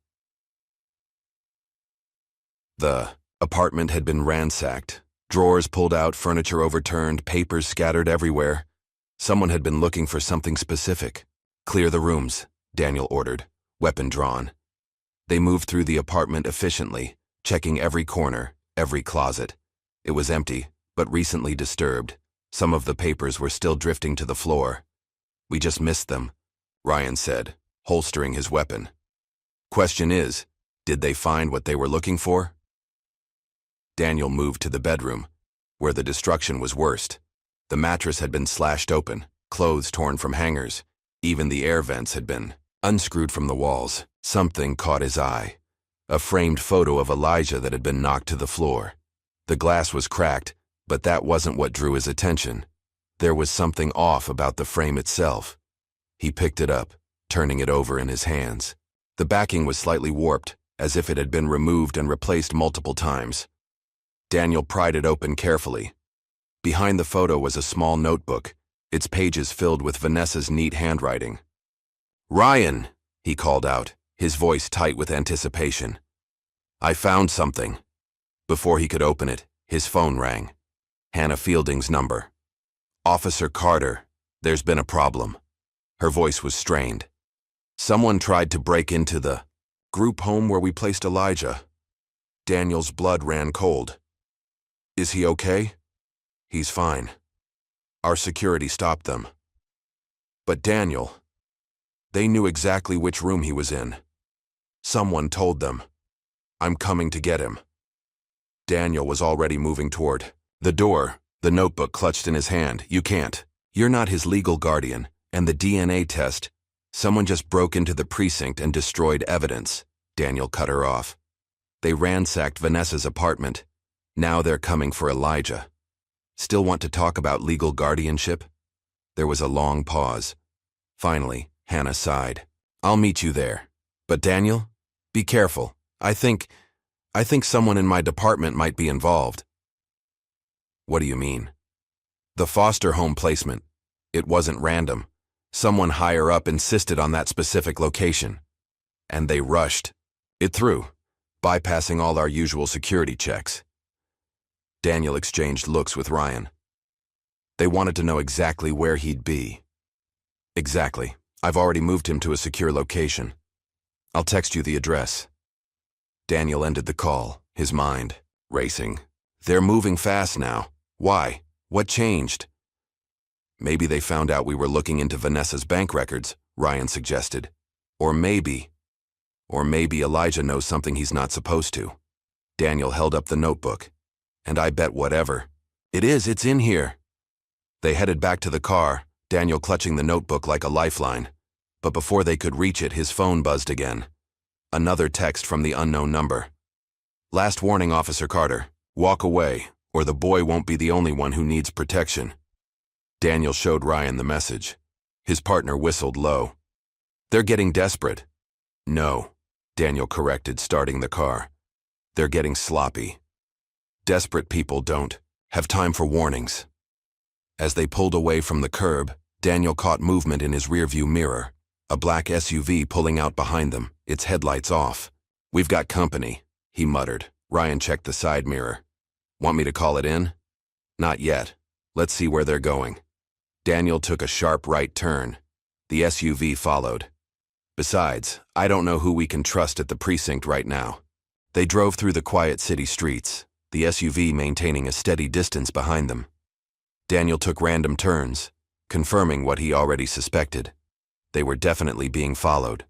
The apartment had been ransacked. Drawers pulled out, furniture overturned, papers scattered everywhere. Someone had been looking for something specific. "Clear the rooms," Daniel ordered, weapon drawn. They moved through the apartment efficiently, checking every corner, every closet. It was empty, but recently disturbed. Some of the papers were still drifting to the floor. "We just missed them," Ryan said, holstering his weapon. "Question is, did they find what they were looking for?" Daniel moved to the bedroom, where the destruction was worst. The mattress had been slashed open, clothes torn from hangers. Even the air vents had been unscrewed from the walls. Something caught his eye. A framed photo of Elijah that had been knocked to the floor. The glass was cracked, but that wasn't what drew his attention. There was something off about the frame itself. He picked it up, turning it over in his hands. The backing was slightly warped, as if it had been removed and replaced multiple times. Daniel pried it open carefully. Behind the photo was a small notebook, its pages filled with Vanessa's neat handwriting. "Ryan," he called out, his voice tight with anticipation. "I found something." Before he could open it, his phone rang. Hannah Fielding's number. "Officer Carter, there's been a problem." Her voice was strained. "Someone tried to break into the group home where we placed Elijah." Daniel's blood ran cold. "Is he okay?" "He's fine. Our security stopped them." "But Daniel, they knew exactly which room he was in. Someone told them. I'm coming to get him." Daniel was already moving toward the door, the notebook clutched in his hand. "You can't. You're not his legal guardian, and the DNA test. Someone just broke into the precinct and destroyed evidence." Daniel cut her off. "They ransacked Vanessa's apartment. Now they're coming for Elijah. Still want to talk about legal guardianship?" There was a long pause. Finally, Hannah sighed. "I'll meet you there. But Daniel, be careful. I think someone in my department might be involved." "What do you mean?" "The foster home placement. It wasn't random. Someone higher up insisted on that specific location. And they rushed it through, bypassing all our usual security checks." Daniel exchanged looks with Ryan. "They wanted to know exactly where he'd be." "Exactly. I've already moved him to a secure location. I'll text you the address." Daniel ended the call, his mind racing. "They're moving fast now. Why? What changed?" "Maybe they found out we were looking into Vanessa's bank records," Ryan suggested. Or maybe Elijah knows something he's not supposed to." Daniel held up the notebook. "And I bet whatever." It's in here." They headed back to the car, Daniel clutching the notebook like a lifeline. But before they could reach it, his phone buzzed again. Another text from the unknown number. "Last warning, Officer Carter. Walk away, or the boy won't be the only one who needs protection. Daniel showed Ryan the message. His partner whistled low. They're getting desperate. No, Daniel corrected, starting the car. They're getting sloppy. Desperate people don't have time for warnings. As they pulled away from the curb, Daniel caught movement in his rearview mirror. A black SUV pulling out behind them, its headlights off. We've got company, he muttered. Ryan checked the side mirror. Want me to call it in? Not yet. Let's see where they're going. Daniel took a sharp right turn. The SUV followed. Besides, I don't know who we can trust at the precinct right now. They drove through the quiet city streets, the SUV maintaining a steady distance behind them. Daniel took random turns, confirming what he already suspected. They were definitely being followed.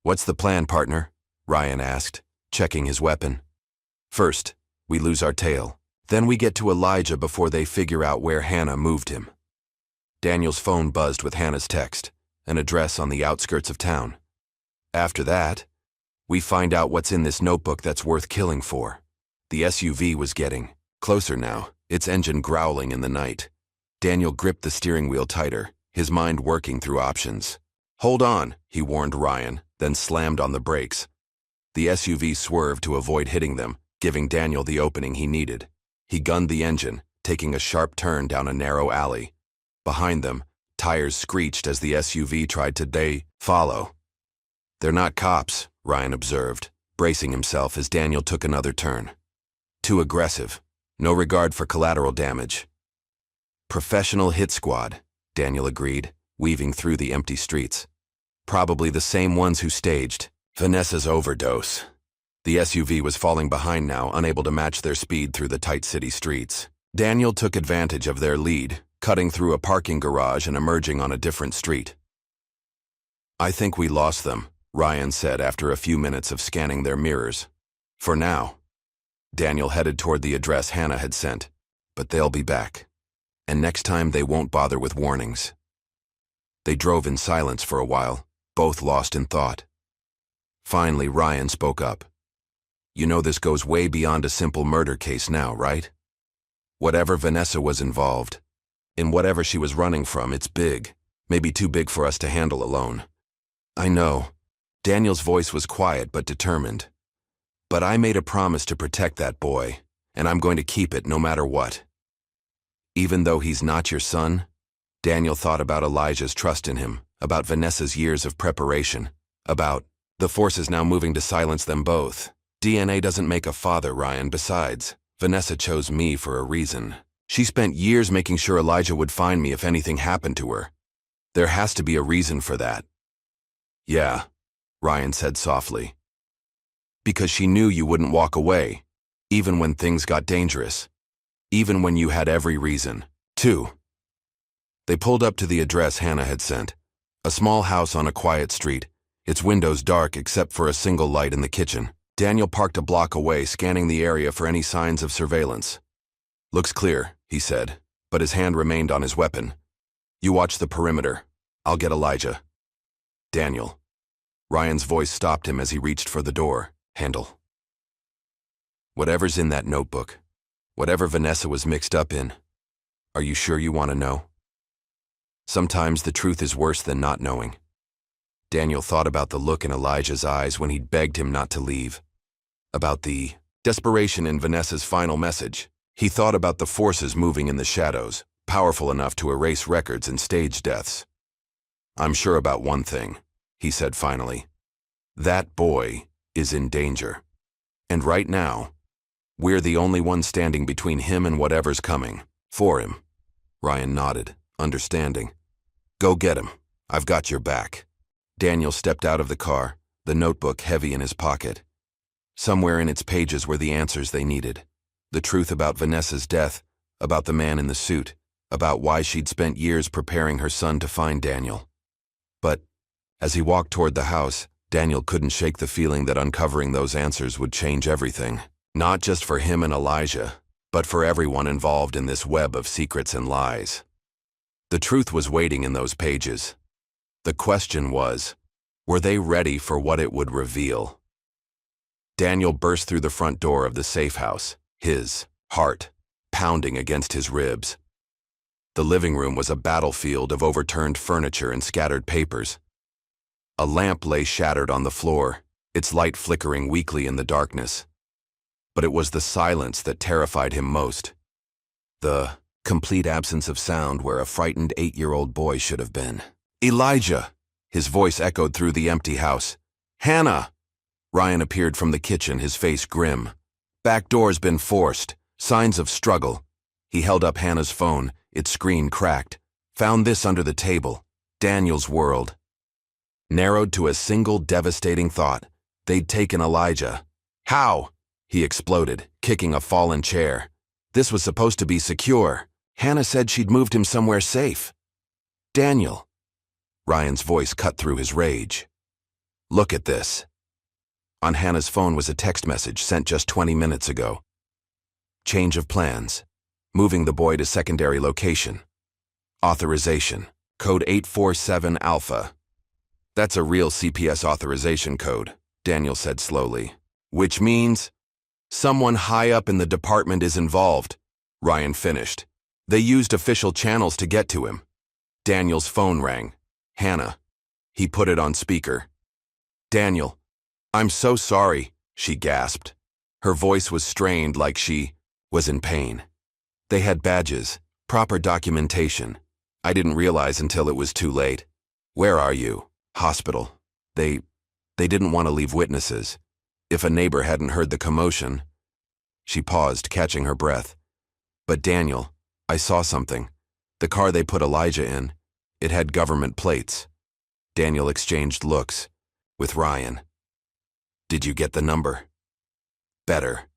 What's the plan, partner? Ryan asked, checking his weapon. First, we lose our tail. Then we get to Elijah before they figure out where Hannah moved him. Daniel's phone buzzed with Hannah's text, an address on the outskirts of town. After that, we find out what's in this notebook that's worth killing for. The SUV was getting closer now, its engine growling in the night. Daniel gripped the steering wheel tighter, his mind working through options. Hold on, he warned Ryan, then slammed on the brakes. The SUV swerved to avoid hitting them, giving Daniel the opening he needed. He gunned the engine, taking a sharp turn down a narrow alley. Behind them, tires screeched as the SUV tried to follow. They're not cops, Ryan observed, bracing himself as Daniel took another turn. Too aggressive. No regard for collateral damage. Professional hit squad, Daniel agreed, weaving through the empty streets. Probably the same ones who staged Vanessa's overdose. The SUV was falling behind now, unable to match their speed through the tight city streets. Daniel took advantage of their lead, cutting through a parking garage and emerging on a different street. I think we lost them, Ryan said after a few minutes of scanning their mirrors. For now. Daniel headed toward the address Hannah had sent, but they'll be back. And next time they won't bother with warnings. They drove in silence for a while, both lost in thought. Finally, Ryan spoke up. You know this goes way beyond a simple murder case now, right? Whatever Vanessa was involved, in whatever she was running from, it's big, maybe too big for us to handle alone. I know. Daniel's voice was quiet but determined. But I made a promise to protect that boy, and I'm going to keep it no matter what. Even though he's not your son, Daniel thought about Elijah's trust in him, about Vanessa's years of preparation, about the forces now moving to silence them both. DNA doesn't make a father, Ryan. Besides, Vanessa chose me for a reason. She spent years making sure Elijah would find me if anything happened to her. There has to be a reason for that. Yeah, Ryan said softly. Because she knew you wouldn't walk away, even when things got dangerous, even when you had every reason to. They pulled up to the address Hannah had sent, a small house on a quiet street, its windows dark except for a single light in the kitchen. Daniel parked a block away, scanning the area for any signs of surveillance. Looks clear, he said, but his hand remained on his weapon. You watch the perimeter. I'll get Elijah. Daniel. Ryan's voice stopped him as he reached for the door. Handle. Whatever's in that notebook, whatever Vanessa was mixed up in, are you sure you want to know? Sometimes the truth is worse than not knowing. Daniel thought about the look in Elijah's eyes when he'd begged him not to leave, about the desperation in Vanessa's final message. He thought about the forces moving in the shadows, powerful enough to erase records and stage deaths. I'm sure about one thing, he said finally. That boy is in danger. And right now, we're the only ones standing between him and whatever's coming for him. Ryan nodded, understanding. Go get him. I've got your back. Daniel stepped out of the car, the notebook heavy in his pocket. Somewhere in its pages were the answers they needed. The truth about Vanessa's death, about the man in the suit, about why she'd spent years preparing her son to find Daniel. But, as he walked toward the house, Daniel couldn't shake the feeling that uncovering those answers would change everything. Not just for him and Elijah, but for everyone involved in this web of secrets and lies. The truth was waiting in those pages. The question was, were they ready for what it would reveal? Daniel burst through the front door of the safe house, his heart pounding against his ribs. The living room was a battlefield of overturned furniture and scattered papers. A lamp lay shattered on the floor, its light flickering weakly in the darkness. But it was the silence that terrified him most. The complete absence of sound where a frightened 8-year-old boy should have been. "Elijah!" His voice echoed through the empty house. "Hannah!" Ryan appeared from the kitchen, his face grim. "Back door's been forced. Signs of struggle." He held up Hannah's phone, its screen cracked. "Found this under the table. Daniel's world." Narrowed to a single devastating thought. They'd taken Elijah. "How?" He exploded, kicking a fallen chair. "This was supposed to be secure. Hannah said she'd moved him somewhere safe." "Daniel." Ryan's voice cut through his rage. "Look at this." On Hannah's phone was a text message sent just 20 minutes ago. "Change of plans. Moving the boy to secondary location. Authorization. Code 847 Alpha." "That's a real CPS authorization code," Daniel said slowly. "Which means someone high up in the department is involved," Ryan finished. "They used official channels to get to him." Daniel's phone rang. "Hannah." He put it on speaker. "Daniel, I'm so sorry," she gasped. Her voice was strained like she was in pain. "They had badges, proper documentation. I didn't realize until it was too late." "Where are you?" "Hospital. They didn't want to leave witnesses. If a neighbor hadn't heard the commotion." She paused, catching her breath. "But Daniel, I saw something. The car they put Elijah in, it had government plates." Daniel exchanged looks with Ryan. "Did you get the number?" "Better.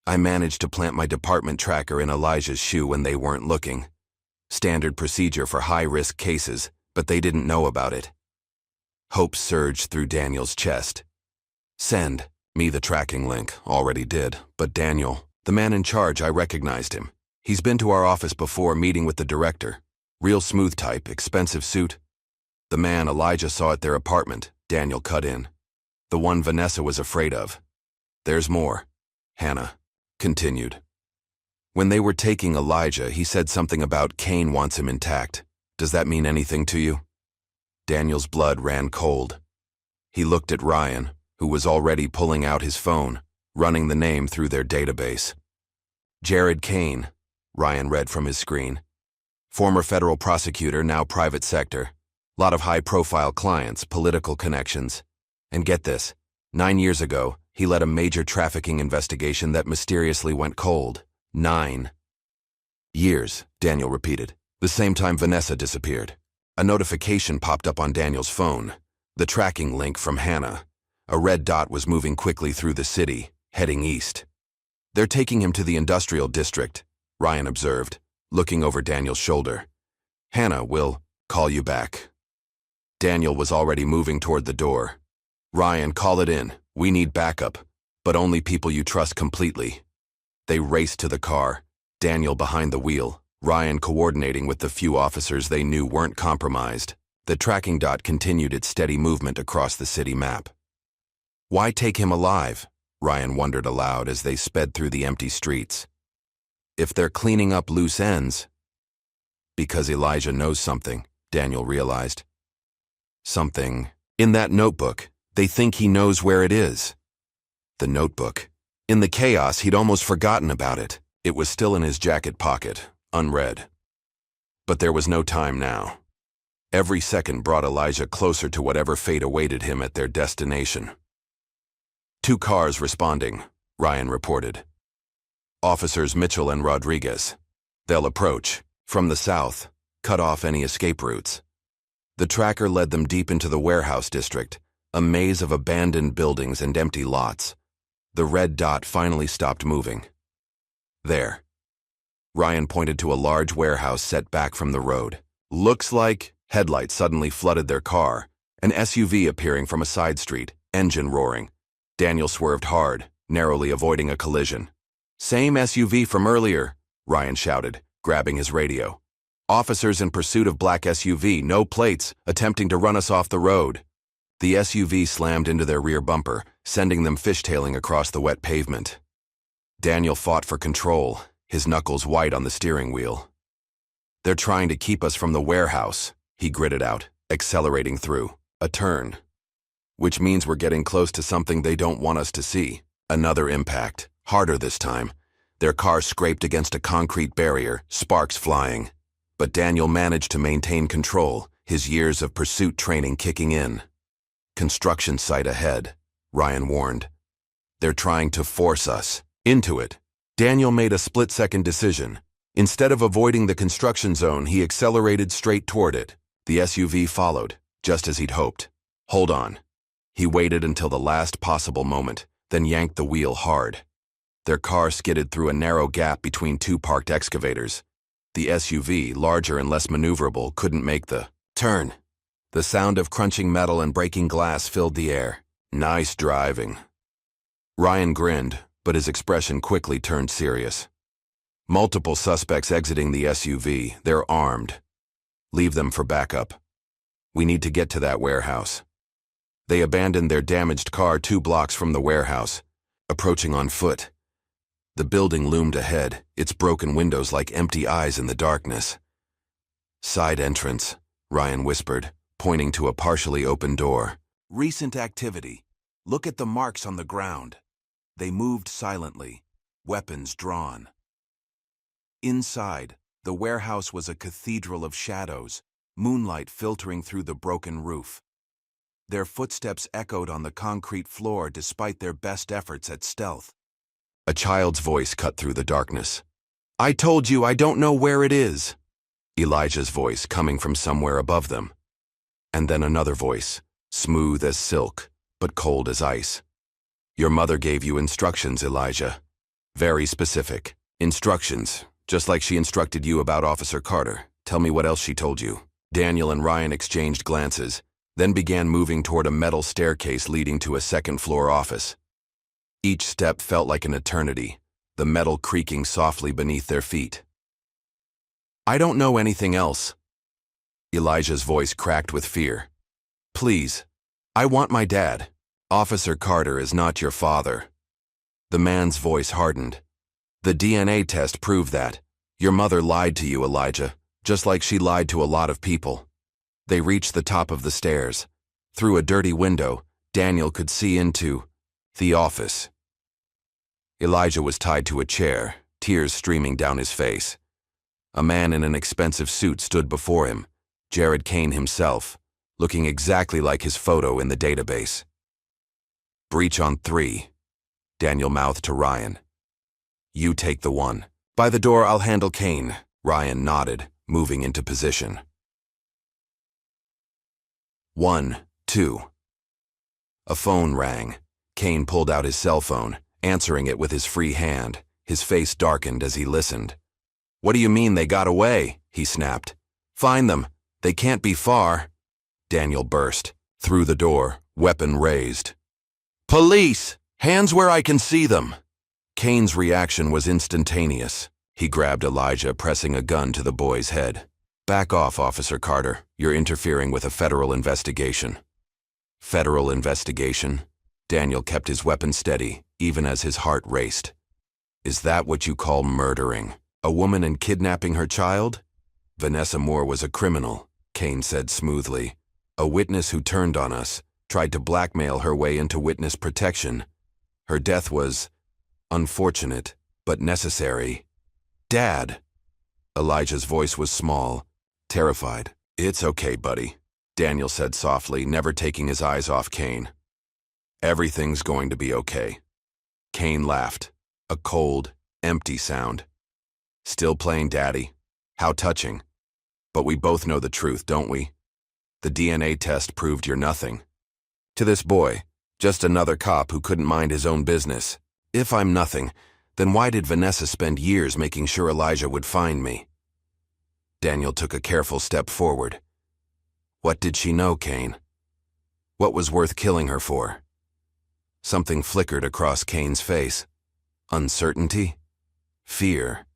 I managed to plant my department tracker in Elijah's shoe when they weren't looking. Standard procedure for high-risk cases, but they didn't know about it." Hope surged through Daniel's chest. "Send me the tracking link." "Already did, but Daniel, the man in charge, I recognized him. He's been to our office before, meeting with the director. Real smooth type, expensive suit." "The man Elijah saw at their apartment," Daniel cut in. "The one Vanessa was afraid of." "There's more," Hannah continued. "When they were taking Elijah, he said something about Kane wants him intact. Does that mean anything to you?" Daniel's blood ran cold. He looked at Ryan, who was already pulling out his phone, running the name through their database. "Jared Kane," Ryan read from his screen. "Former federal prosecutor, now private sector. Lot of high-profile clients, political connections. And get this, 9 years ago, he led a major trafficking investigation that mysteriously went cold. 9 years, Daniel repeated. The same time Vanessa disappeared. A notification popped up on Daniel's phone. The tracking link from Hannah. A red dot was moving quickly through the city, heading east. "They're taking him to the industrial district," Ryan observed, looking over Daniel's shoulder. "Hannah will call you back." Daniel was already moving toward the door. "Ryan, call it in. We need backup, but only people you trust completely." They raced to the car, Daniel behind the wheel, Ryan coordinating with the few officers they knew weren't compromised. The tracking dot continued its steady movement across the city map. "Why take him alive?" Ryan wondered aloud as they sped through the empty streets. "If they're cleaning up loose ends." "Because Elijah knows something," Daniel realized. "Something in that notebook. They think he knows where it is." The notebook. In the chaos, he'd almost forgotten about it. It was still in his jacket pocket, unread. But there was no time now. Every second brought Elijah closer to whatever fate awaited him at their destination. 2 cars responding, Ryan reported. Officers Mitchell and Rodriguez. They'll approach, from the south, cut off any escape routes. The tracker led them deep into the warehouse district, a maze of abandoned buildings and empty lots. The red dot finally stopped moving. "There." Ryan pointed to a large warehouse set back from the road. "Looks like..." Headlights suddenly flooded their car, an SUV appearing from a side street, engine roaring. Daniel swerved hard, narrowly avoiding a collision. "Same SUV from earlier," Ryan shouted, grabbing his radio. "Officers in pursuit of black SUV, no plates, attempting to run us off the road." The SUV slammed into their rear bumper, sending them fishtailing across the wet pavement. Daniel fought for control, his knuckles white on the steering wheel. "They're trying to keep us from the warehouse," he gritted out, accelerating through a turn. "Which means we're getting close to something they don't want us to see." Another impact, harder this time. Their car scraped against a concrete barrier, sparks flying. But Daniel managed to maintain control, his years of pursuit training kicking in. "Construction site ahead," Ryan warned. "They're trying to force us into it." Daniel made a split-second decision. Instead of avoiding the construction zone, he accelerated straight toward it. The SUV followed, just as he'd hoped. "Hold on." He waited until the last possible moment, then yanked the wheel hard. Their car skidded through a narrow gap between two parked excavators. The SUV, larger and less maneuverable, couldn't make the turn. The sound of crunching metal and breaking glass filled the air. "Nice driving." Ryan grinned, but his expression quickly turned serious. "Multiple suspects exiting the SUV. They're armed. Leave them for backup. We need to get to that warehouse." They abandoned their damaged car 2 blocks from the warehouse, approaching on foot. The building loomed ahead, its broken windows like empty eyes in the darkness. "Side entrance," Ryan whispered, pointing to a partially open door. "Recent activity. Look at the marks on the ground." They moved silently, weapons drawn. Inside, the warehouse was a cathedral of shadows, moonlight filtering through the broken roof. Their footsteps echoed on the concrete floor despite their best efforts at stealth. A child's voice cut through the darkness. "I told you I don't know where it is." Elijah's voice coming from somewhere above them. And then another voice, smooth as silk, but cold as ice. "Your mother gave you instructions, Elijah. Very specific. Instructions, just like she instructed you about Officer Carter. Tell me what else she told you." Daniel and Ryan exchanged glances, then began moving toward a metal staircase leading to a second-floor office. Each step felt like an eternity, the metal creaking softly beneath their feet. "I don't know anything else." Elijah's voice cracked with fear. "Please, I want my dad. Officer Carter is not your father." The man's voice hardened. "The DNA test proved that. Your mother lied to you, Elijah, just like she lied to a lot of people." They reached the top of the stairs. Through a dirty window, Daniel could see into the office. Elijah was tied to a chair, tears streaming down his face. A man in an expensive suit stood before him, Jared Kane himself, looking exactly like his photo in the database. "Breach on 3, Daniel mouthed to Ryan. "You take the 1. By the door, I'll handle Kane." Ryan nodded, moving into position. 1, 2. A phone rang. Kane pulled out his cell phone, answering it with his free hand. His face darkened as he listened. "What do you mean they got away?" he snapped. "Find them. They can't be far." Daniel burst. Through the door, weapon raised. "Police! Hands where I can see them!" Kane's reaction was instantaneous. He grabbed Elijah, pressing a gun to the boy's head. "Back off, Officer Carter. You're interfering with a federal investigation." "Federal investigation?" Daniel kept his weapon steady, even as his heart raced. "Is that what you call murdering? A woman and kidnapping her child?" "Vanessa Moore was a criminal," Kane said smoothly. "A witness who turned on us, tried to blackmail her way into witness protection. Her death was unfortunate, but necessary." "Dad!" Elijah's voice was small, terrified. "It's okay, buddy," Daniel said softly, never taking his eyes off Kane. "Everything's going to be okay." Kane laughed, a cold, empty sound. "Still playing daddy? How touching. But we both know the truth, don't we? The DNA test proved you're nothing. To this boy, just another cop who couldn't mind his own business. If I'm nothing, then why did Vanessa spend years making sure Elijah would find me?" Daniel took a careful step forward. "What did she know, Kane? What was worth killing her for?" Something flickered across Kane's face. Uncertainty? Fear.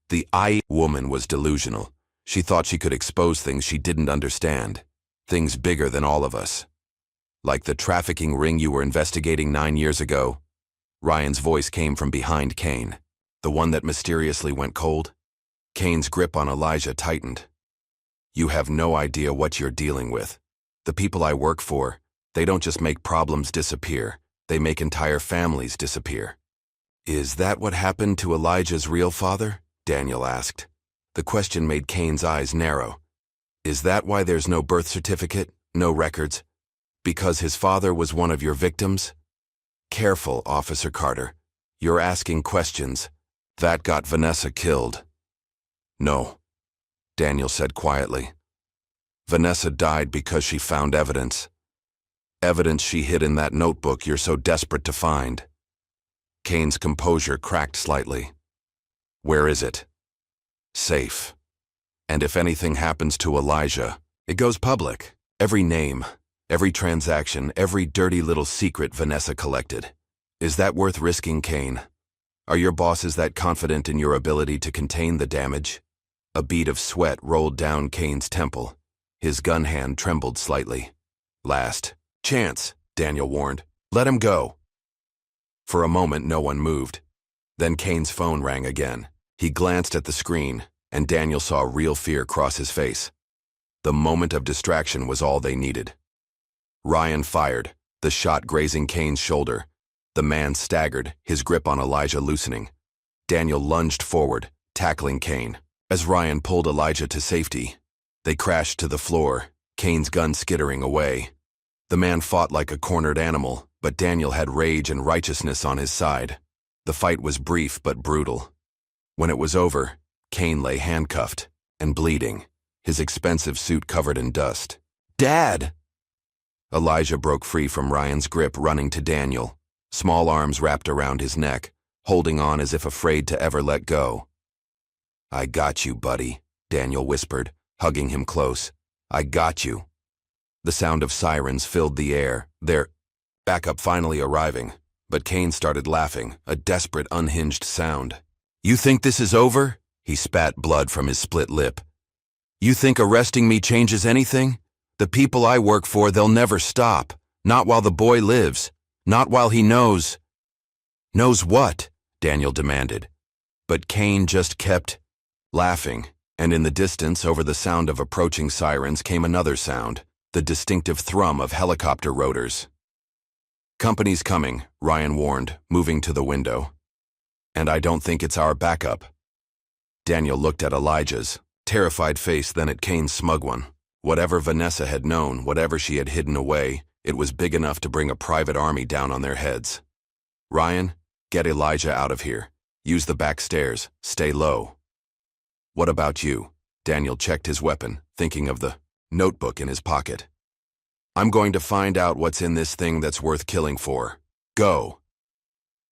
The woman was delusional. She thought she could expose things she didn't understand. Things bigger than all of us. "Like the trafficking ring you were investigating 9 years ago?" Ryan's voice came from behind Kane. The one that mysteriously went cold? Kane's grip on Elijah tightened. You have no idea what you're dealing with. The people I work for, they don't just make problems disappear, they make entire families disappear. Is that what happened to Elijah's real father? Daniel asked. The question made Kane's eyes narrow. Is that why there's no birth certificate, no records? Because his father was one of your victims? Careful, Officer Carter. You're asking questions. That got Vanessa killed. No, Daniel said quietly. Vanessa died because she found evidence. Evidence she hid in that notebook you're so desperate to find. Kane's composure cracked slightly. Where is it? Safe. And if anything happens to Elijah, it goes public. Every name, every transaction, every dirty little secret Vanessa collected. Is that worth risking, Kane? Are your bosses that confident in your ability to contain the damage? A bead of sweat rolled down Kane's temple. His gun hand trembled slightly. Last chance, Daniel warned. Let him go. For a moment, no one moved. Then Kane's phone rang again. He glanced at the screen, and Daniel saw real fear cross his face. The moment of distraction was all they needed. Ryan fired, the shot grazing Kane's shoulder. The man staggered, his grip on Elijah loosening. Daniel lunged forward, tackling Kane. As Ryan pulled Elijah to safety, they crashed to the floor, Kane's gun skittering away. The man fought like a cornered animal, but Daniel had rage and righteousness on his side. The fight was brief but brutal. When it was over, Kane lay handcuffed and bleeding, his expensive suit covered in dust. Dad! Elijah broke free from Ryan's grip, running to Daniel, small arms wrapped around his neck, holding on as if afraid to ever let go. I got you, buddy, Daniel whispered, hugging him close. I got you. The sound of sirens filled the air, their backup finally arriving, but Kane started laughing, a desperate, unhinged sound. You think this is over? He spat blood from his split lip. You think arresting me changes anything? The people I work for, they'll never stop. Not while the boy lives. Not while he knows. Knows what? Daniel demanded. But Kane just kept laughing, and in the distance, over the sound of approaching sirens, came another sound, the distinctive thrum of helicopter rotors. Company's coming, Ryan warned, moving to the window. And I don't think it's our backup. Daniel looked at Elijah's terrified face, then at Kane's smug one. Whatever Vanessa had known, whatever she had hidden away, it was big enough to bring a private army down on their heads. Ryan, get Elijah out of here. Use the back stairs. Stay low. What about you? Daniel checked his weapon, thinking of the notebook in his pocket. I'm going to find out what's in this thing that's worth killing for. Go.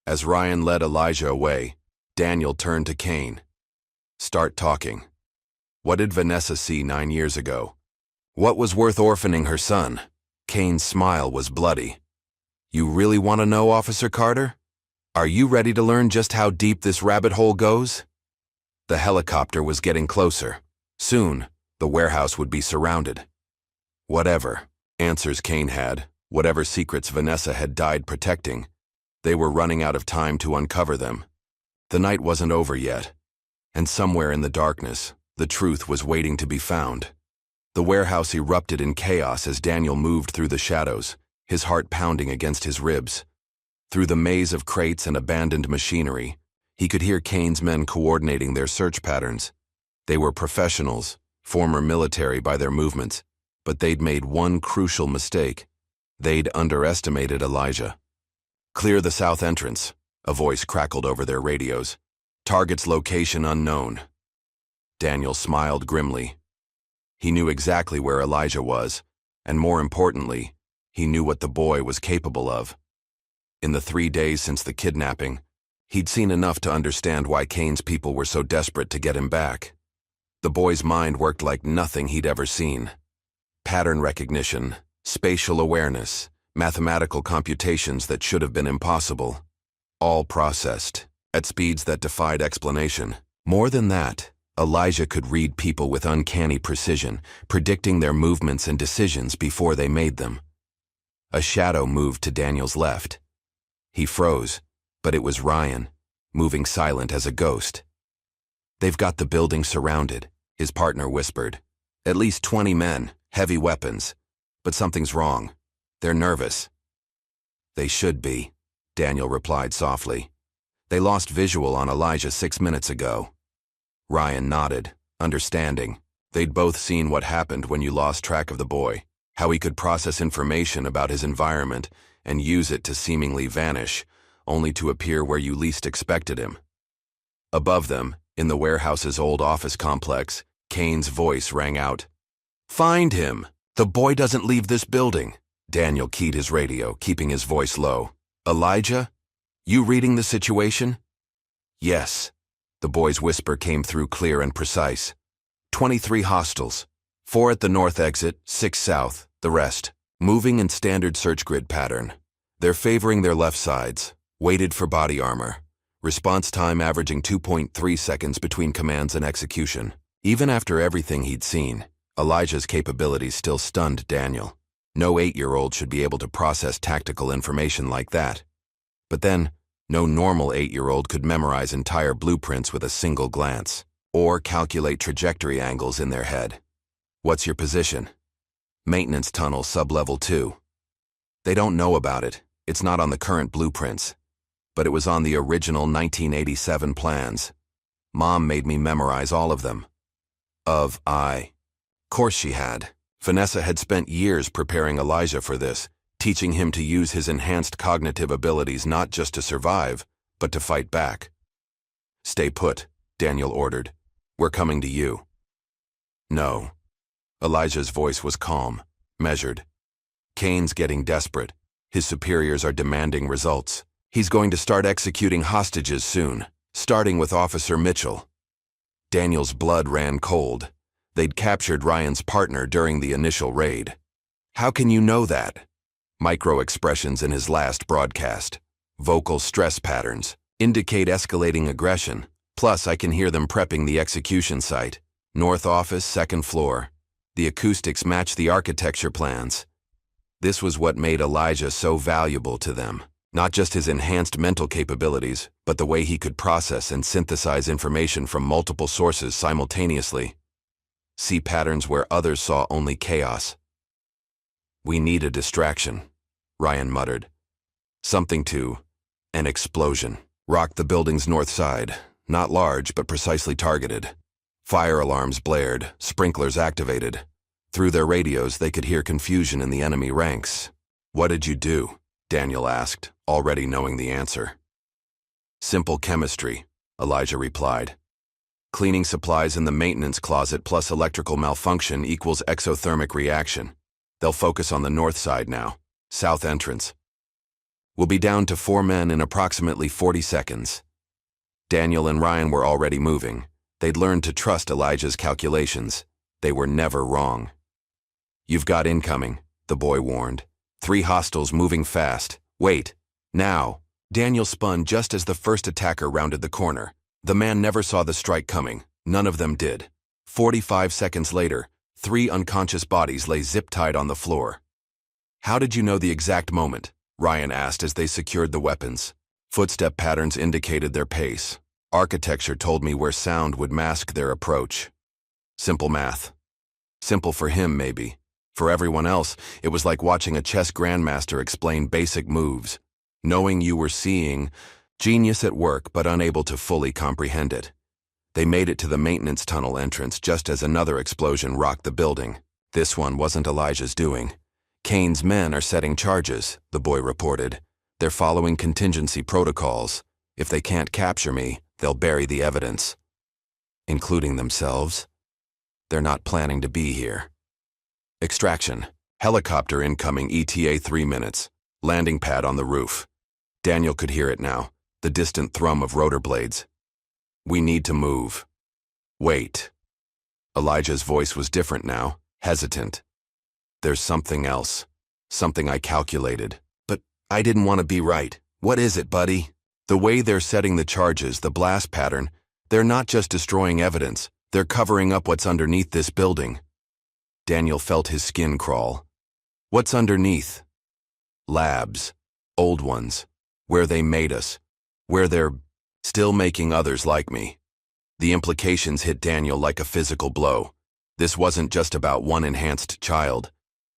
As Ryan led Elijah away, Daniel turned to Kane. Start talking. What did Vanessa see 9 years ago? What was worth orphaning her son? Kane's smile was bloody. You really want to know, Officer Carter? Are you ready to learn just how deep this rabbit hole goes? The helicopter was getting closer. Soon, the warehouse would be surrounded. Whatever answers Kane had, whatever secrets Vanessa had died protecting, they were running out of time to uncover them. The night wasn't over yet, and somewhere in the darkness, the truth was waiting to be found. The warehouse erupted in chaos as Daniel moved through the shadows, his heart pounding against his ribs. Through the maze of crates and abandoned machinery, he could hear Kane's men coordinating their search patterns. They were professionals, former military by their movements, but they'd made one crucial mistake. They'd underestimated Elijah. Clear the south entrance, a voice crackled over their radios. Target's location unknown. Daniel smiled grimly. He knew exactly where Elijah was, and more importantly, he knew what the boy was capable of. In the 3 days since the kidnapping, he'd seen enough to understand why Kane's people were so desperate to get him back. The boy's mind worked like nothing he'd ever seen. Pattern recognition, spatial awareness, mathematical computations that should have been impossible. All processed, at speeds that defied explanation. More than that, Elijah could read people with uncanny precision, predicting their movements and decisions before they made them. A shadow moved to Daniel's left. He froze, but it was Ryan. moving silent as a ghost. "They've got the building surrounded," his partner whispered. "At least 20 men, heavy weapons. But something's wrong. They're nervous." "They should be," Daniel replied softly. "They lost visual on Elijah 6 minutes ago." Ryan nodded, understanding. They'd both seen what happened when you lost track of the boy, how he could process information about his environment and use it to seemingly vanish, only to appear where you least expected him. Above them, in the warehouse's old office complex, Kane's voice rang out. "Find him! The boy doesn't leave this building." Daniel keyed his radio, keeping his voice low. "Elijah? You reading the situation?" "Yes." The boy's whisper came through clear and precise. 23 hostiles. 4 at the north exit, 6 south, the rest. Moving in standard search grid pattern. They're favoring their left sides. Weighted for body armor. Response time averaging 2.3 seconds between commands and execution. Even after everything he'd seen, Elijah's capabilities still stunned Daniel. No 8-year-old should be able to process tactical information like that. But then, no normal 8-year-old could memorize entire blueprints with a single glance, or calculate trajectory angles in their head. "What's your position?" "Maintenance tunnel, sub-level 2. They don't know about it. It's not on the current blueprints. But it was on the original 1987 plans. Mom made me memorize all of them." Course she had. Vanessa had spent years preparing Elijah for this, teaching him to use his enhanced cognitive abilities not just to survive, but to fight back. "Stay put," Daniel ordered. "We're coming to you." "No." Elijah's voice was calm, measured. "Kane's getting desperate. His superiors are demanding results. He's going to start executing hostages soon, starting with Officer Mitchell." Daniel's blood ran cold. They'd captured Ryan's partner during the initial raid. "How can you know that?" Micro-expressions in his last broadcast. Vocal stress patterns. Indicate escalating aggression. Plus, I can hear them prepping the execution site. North office, 2nd floor. The acoustics match the architecture plans. This was what made Elijah so valuable to them. Not just his enhanced mental capabilities, but the way he could process and synthesize information from multiple sources simultaneously. See patterns where others saw only chaos. "We need a distraction," Ryan muttered. An explosion. Rocked the building's north side. Not large, but precisely targeted. Fire alarms blared, sprinklers activated. Through their radios, they could hear confusion in the enemy ranks. "What did you do?" Daniel asked, already knowing the answer. "Simple chemistry," Elijah replied. "Cleaning supplies in the maintenance closet plus electrical malfunction equals exothermic reaction. They'll focus on the north side now, south entrance. We'll be down to 4 men in approximately 40 seconds. Daniel and Ryan were already moving. They'd learned to trust Elijah's calculations. They were never wrong. "You've got incoming," the boy warned. 3 hostiles moving fast. "Wait. Now." Daniel spun just as the first attacker rounded the corner. The man never saw the strike coming. None of them did. 45 seconds later, 3 unconscious bodies lay zip-tied on the floor. "How did you know the exact moment?" Ryan asked as they secured the weapons. Footstep patterns indicated their pace. Architecture told me where sound would mask their approach. Simple math. Simple for him, maybe. For everyone else, it was like watching a chess grandmaster explain basic moves. Knowing you were seeing, genius at work but unable to fully comprehend it. They made it to the maintenance tunnel entrance just as another explosion rocked the building. This one wasn't Elijah's doing. "Kane's men are setting charges," the boy reported. "They're following contingency protocols. If they can't capture me, they'll bury the evidence." "Including themselves?" "They're not planning to be here." Extraction. Helicopter incoming ETA 3 minutes. Landing pad on the roof. Daniel could hear it now, the distant thrum of rotor blades. "We need to move." "Wait." Elijah's voice was different now, hesitant. "There's something else. Something I calculated. But I didn't want to be right. What is it, buddy?" "The way they're setting the charges, the blast pattern, they're not just destroying evidence. They're covering up what's underneath this building." Daniel felt his skin crawl. "What's underneath?" "Labs. Old ones. Where they made us. Where they're Still making others like me. The implications hit Daniel like a physical blow. This wasn't just about one enhanced child.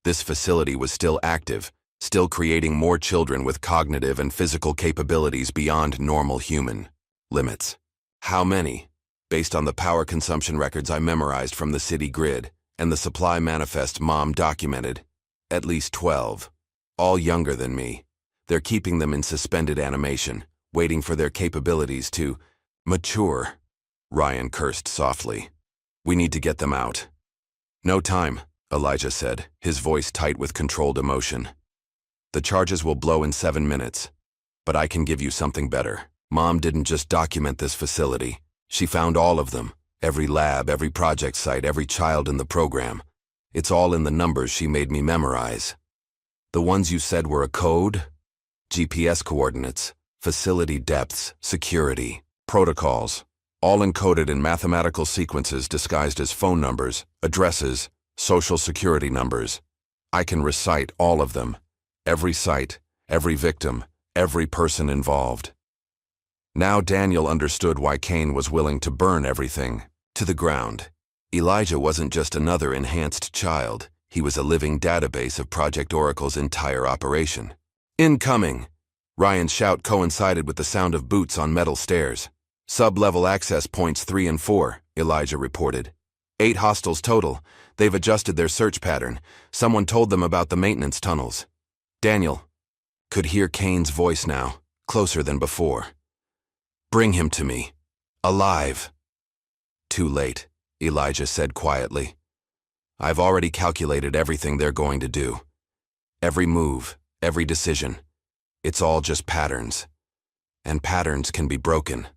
This facility was still active, still creating more children with cognitive and physical capabilities beyond normal human limits. How many? Based on the power consumption records I memorized from the city grid and the supply manifest Mom documented, at least 12. All younger than me. They're keeping them in suspended animation, waiting for their capabilities to mature. Ryan cursed softly. We need to get them out. No time, Elijah said, his voice tight with controlled emotion. The charges will blow in 7 minutes. But I can give you something better. Mom didn't just document this facility. She found all of them. Every lab, every project site, every child in the program. It's all in the numbers she made me memorize. The ones you said were a code? GPS coordinates, facility depths, security, protocols, all encoded in mathematical sequences disguised as phone numbers, addresses, social security numbers. I can recite all of them. Every site, every victim, every person involved. Now Daniel understood why Kane was willing to burn everything to the ground. Elijah wasn't just another enhanced child. He was a living database of Project Oracle's entire operation. Incoming! Ryan's shout coincided with the sound of boots on metal stairs. Sub-level access points 3 and 4, Elijah reported. 8 hostiles total. They've adjusted their search pattern. Someone told them about the maintenance tunnels. Daniel could hear Kane's voice now, closer than before. Bring him to me. Alive. Too late, Elijah said quietly. I've already calculated everything they're going to do. Every move, every decision. It's all just patterns. And patterns can be broken.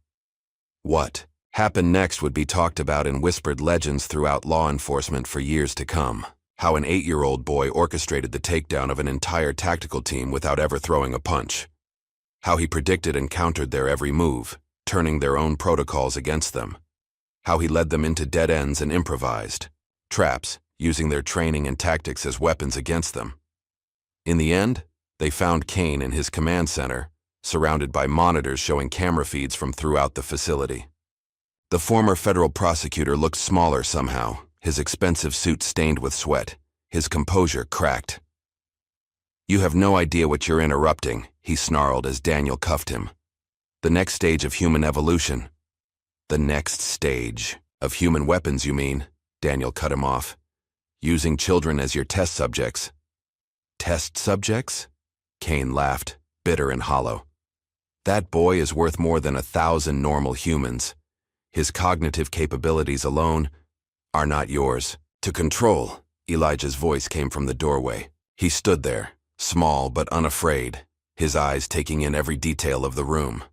What happened next would be talked about in whispered legends throughout law enforcement for years to come. How an 8-year-old boy orchestrated the takedown of an entire tactical team without ever throwing a punch. How he predicted and countered their every move, turning their own protocols against them. How he led them into dead ends and improvised traps, using their training and tactics as weapons against them. In the end, they found Kane in his command center, surrounded by monitors showing camera feeds from throughout the facility. The former federal prosecutor looked smaller somehow, his expensive suit stained with sweat, his composure cracked. You have no idea what you're interrupting, he snarled as Daniel cuffed him. The next stage of human evolution. The next stage of human weapons, you mean? Daniel cut him off. Using children as your test subjects. Test subjects? Kane laughed, bitter and hollow. That boy is worth more than 1,000 normal humans. His cognitive capabilities alone are not yours to control. Elijah's voice came from the doorway. He stood there, small but unafraid, his eyes taking in every detail of the room.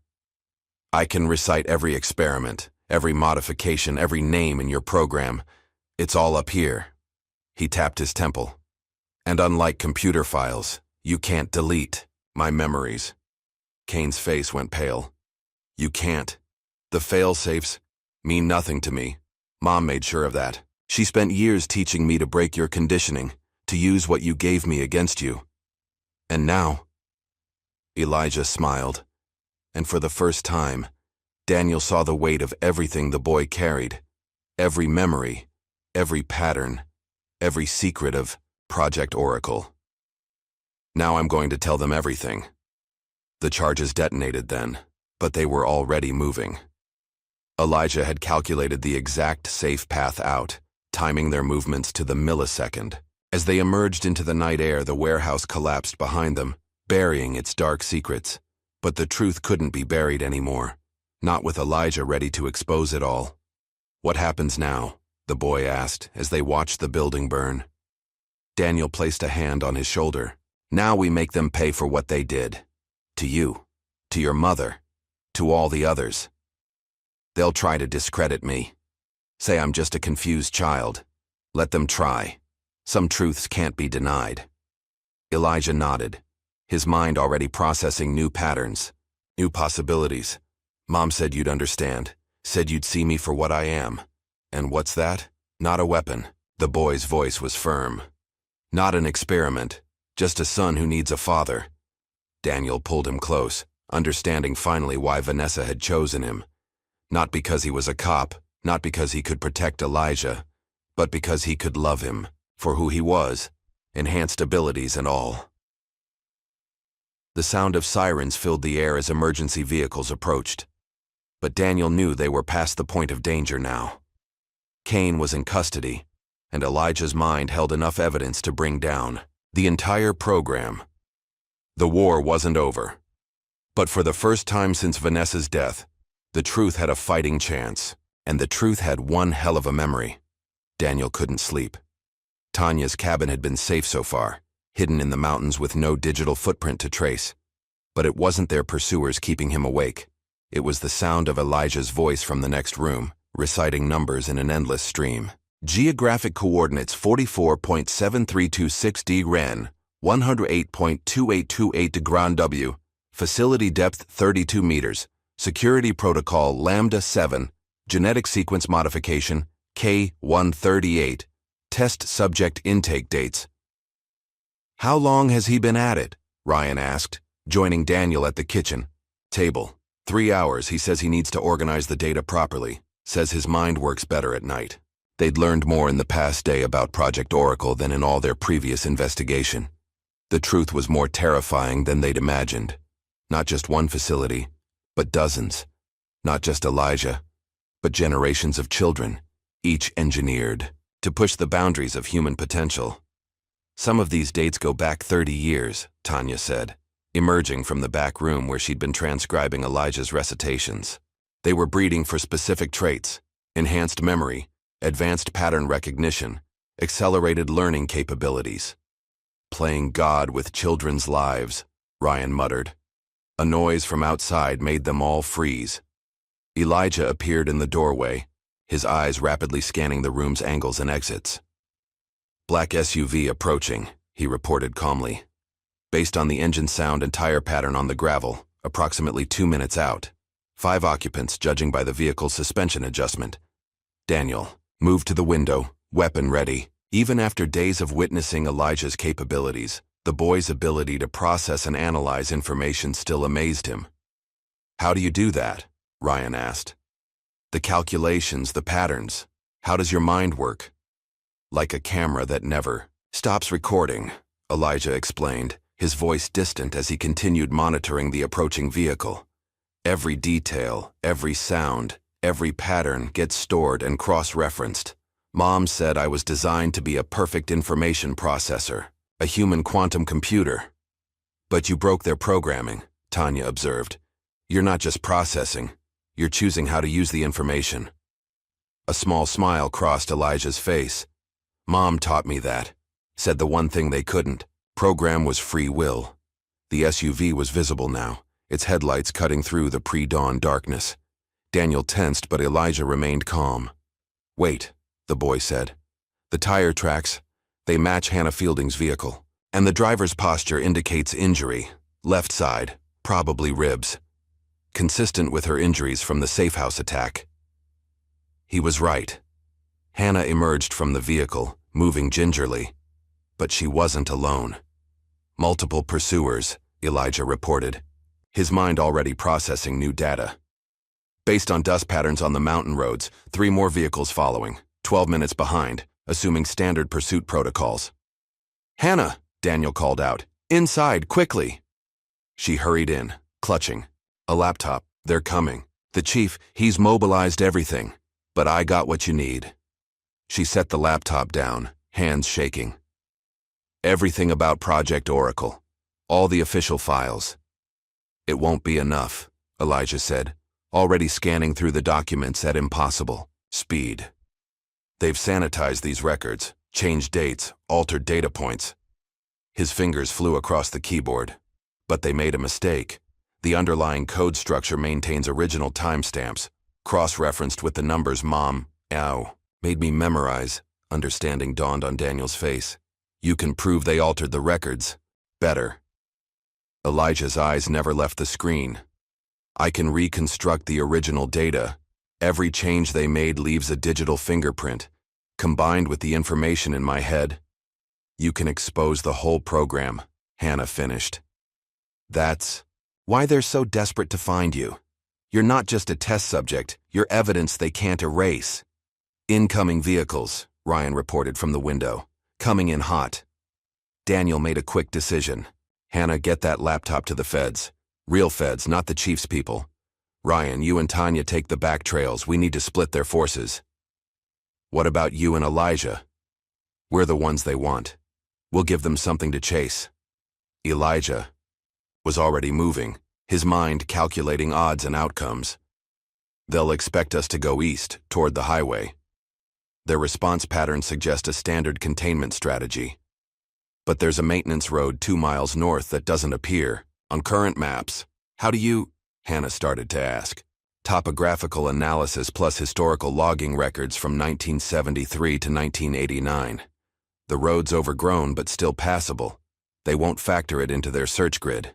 I can recite every experiment, every modification, every name in your program. It's all up here. He tapped his temple. And unlike computer files, you can't delete my memories. Kane's face went pale. You can't. The fail-safes mean nothing to me. Mom made sure of that. She spent years teaching me to break your conditioning, to use what you gave me against you. And now? Elijah smiled. And for the first time, Daniel saw the weight of everything the boy carried. Every memory, every pattern, every secret of Project Oracle. Now I'm going to tell them everything. The charges detonated then, but they were already moving. Elijah had calculated the exact safe path out, timing their movements to the millisecond. As they emerged into the night air, the warehouse collapsed behind them, burying its dark secrets. But the truth couldn't be buried anymore, not with Elijah ready to expose it all. What happens now? The boy asked as they watched the building burn. Daniel placed a hand on his shoulder. Now we make them pay for what they did. To you, to your mother, to all the others. They'll try to discredit me. Say I'm just a confused child. Let them try. Some truths can't be denied. Elijah nodded, his mind already processing new patterns, new possibilities. Mom said you'd understand, said you'd see me for what I am. And what's that? Not a weapon. The boy's voice was firm. Not an experiment, just a son who needs a father. Daniel pulled him close. understanding finally why Vanessa had chosen him. Not because he was a cop, not because he could protect Elijah, but because he could love him for who he was, enhanced abilities and all. The sound of sirens filled the air as emergency vehicles approached. But Daniel knew they were past the point of danger now. Cain was in custody, and Elijah's mind held enough evidence to bring down the entire program. The war wasn't over. But for the first time since Vanessa's death, the truth had a fighting chance, and the truth had one hell of a memory. Daniel couldn't sleep. Tanya's cabin had been safe so far, hidden in the mountains with no digital footprint to trace. But it wasn't their pursuers keeping him awake. It was the sound of Elijah's voice from the next room, reciting numbers in an endless stream. Geographic coordinates 44.7326 Ren, 108.2828 Grand W, facility depth 32 meters, security protocol Lambda 7, genetic sequence modification K138, test subject intake dates. How long has he been at it? Ryan asked, joining Daniel at the kitchen table. 3 hours. He says he needs to organize the data properly, says his mind works better at night. They'd learned more in the past day about Project Oracle than in all their previous investigation. The truth was more terrifying than they'd imagined. Not just one facility, but dozens. Not just Elijah, but generations of children, each engineered to push the boundaries of human potential. Some of these dates go back 30 years, Tanya said, emerging from the back room where she'd been transcribing Elijah's recitations. They were breeding for specific traits: enhanced memory, advanced pattern recognition, accelerated learning capabilities. Playing God with children's lives, Ryan muttered. A noise from outside made them all freeze. Elijah appeared in the doorway, his eyes rapidly scanning the room's angles and exits. Black SUV approaching, he reported calmly. Based on the engine sound and tire pattern on the gravel, approximately 2 minutes out. 5 occupants, judging by the vehicle's suspension adjustment. Daniel moved to the window, weapon ready. Even after days of witnessing Elijah's capabilities, the boy's ability to process and analyze information still amazed him. How do you do that? Ryan asked. The calculations, the patterns. How does your mind work? Like a camera that never stops recording, Elijah explained, his voice distant as he continued monitoring the approaching vehicle. Every detail, every sound, every pattern gets stored and cross-referenced. Mom said I was designed to be a perfect information processor, a human quantum computer. But you broke their programming, Tanya observed. You're not just processing, you're choosing how to use the information. A small smile crossed Elijah's face. Mom taught me that, said the one thing they couldn't. Program was free will. The SUV was visible now, its headlights cutting through the pre-dawn darkness. Daniel tensed, but Elijah remained calm. Wait, the boy said. The tire tracks, they match Hannah Fielding's vehicle. And the driver's posture indicates injury. Left side, probably ribs. Consistent with her injuries from the safe house attack. He was right. Hannah emerged from the vehicle, moving gingerly. But she wasn't alone. Multiple pursuers, Elijah reported, his mind already processing new data. Based on dust patterns on the mountain roads, 3 more vehicles following, 12 minutes behind, assuming standard pursuit protocols. Hannah, Daniel called out. Inside, quickly. She hurried in, clutching. A laptop. They're coming. The chief, he's mobilized everything. But I got what you need. She set the laptop down, hands shaking. Everything about Project Oracle. All the official files. It won't be enough, Elijah said, already scanning through the documents at impossible speed. They've sanitized these records, changed dates, altered data points. His fingers flew across the keyboard. But they made a mistake. The underlying code structure maintains original timestamps, cross-referenced with the numbers Mom, ow, made me memorize. Understanding dawned on Daniel's face. You can prove they altered the records. Better. Elijah's eyes never left the screen. I can reconstruct the original data. Every change they made leaves a digital fingerprint, combined with the information in my head. You can expose the whole program, Hannah finished. That's Why they're so desperate to find you. You're not just a test subject, you're evidence they can't erase. Incoming vehicles, Ryan reported from the window. Coming in hot. Daniel made a quick decision. Hannah, get that laptop to the feds. Real feds, not the chief's people. Ryan, you and Tanya take the back trails. We need to split their forces. What about you and Elijah? We're the ones they want. We'll give them something to chase. Elijah was already moving, his mind calculating odds and outcomes. They'll expect us to go east, toward the highway. Their response patterns suggest a standard containment strategy. But there's a maintenance road 2 miles north that doesn't appear on current maps. How do you? Hannah started to ask. Topographical analysis plus historical logging records from 1973 to 1989. The road's overgrown but still passable. They won't factor it into their search grid.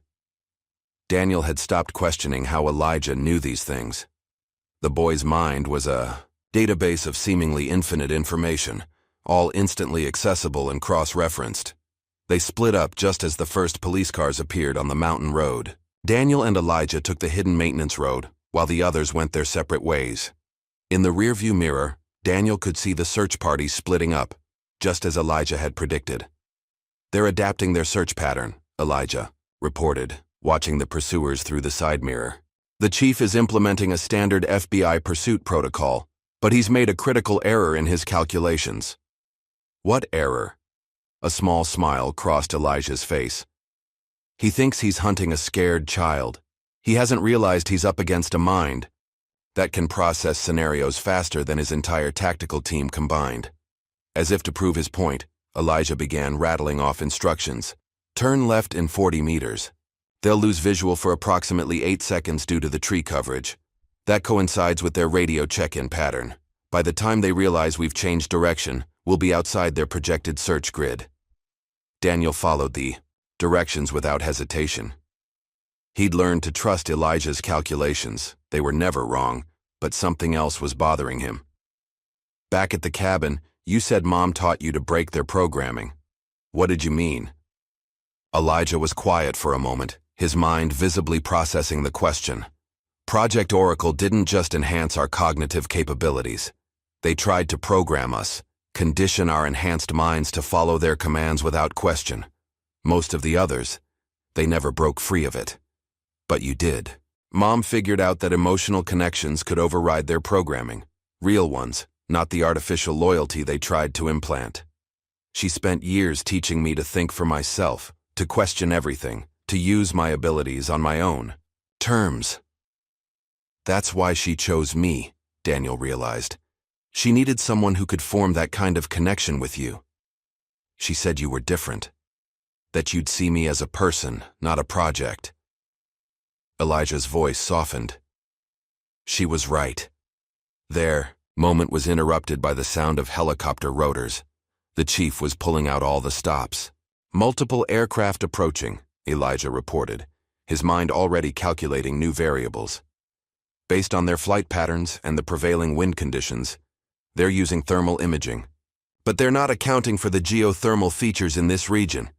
Daniel had stopped questioning how Elijah knew these things. The boy's mind was a database of seemingly infinite information, all instantly accessible and cross-referenced. They split up just as the first police cars appeared on the mountain road. Daniel and Elijah took the hidden maintenance road, while the others went their separate ways. In the rearview mirror, Daniel could see the search party splitting up, just as Elijah had predicted. They're adapting their search pattern, Elijah reported, watching the pursuers through the side mirror. The chief is implementing a standard FBI pursuit protocol, but he's made a critical error in his calculations. What error? A small smile crossed Elijah's face. He thinks he's hunting a scared child. He hasn't realized he's up against a mind that can process scenarios faster than his entire tactical team combined. As if to prove his point, Elijah began rattling off instructions. Turn left in 40 meters. They'll lose visual for approximately 8 seconds due to the tree coverage. That coincides with their radio check-in pattern. By the time they realize we've changed direction, we'll be outside their projected search grid. Daniel followed the directions without hesitation. He'd learned to trust Elijah's calculations. They were never wrong, but something else was bothering him. Back at the cabin, you said Mom taught you to break their programming. What did you mean? Elijah was quiet for a moment, his mind visibly processing the question. Project Oracle didn't just enhance our cognitive capabilities. They tried to program us, condition our enhanced minds to follow their commands without question. Most of the others, they never broke free of it. But you did. Mom figured out that emotional connections could override their programming. Real ones, not the artificial loyalty they tried to implant. She spent years teaching me to think for myself, to question everything, to use my abilities on my own terms. That's why she chose me, Daniel realized. She needed someone who could form that kind of connection with you. She said you were different. That you'd see me as a person, not a project. Elijah's voice softened. She was right. Their moment was interrupted by the sound of helicopter rotors. The chief was pulling out all the stops. Multiple aircraft approaching, Elijah reported, his mind already calculating new variables. Based on their flight patterns and the prevailing wind conditions, they're using thermal imaging. But they're not accounting for the geothermal features in this region.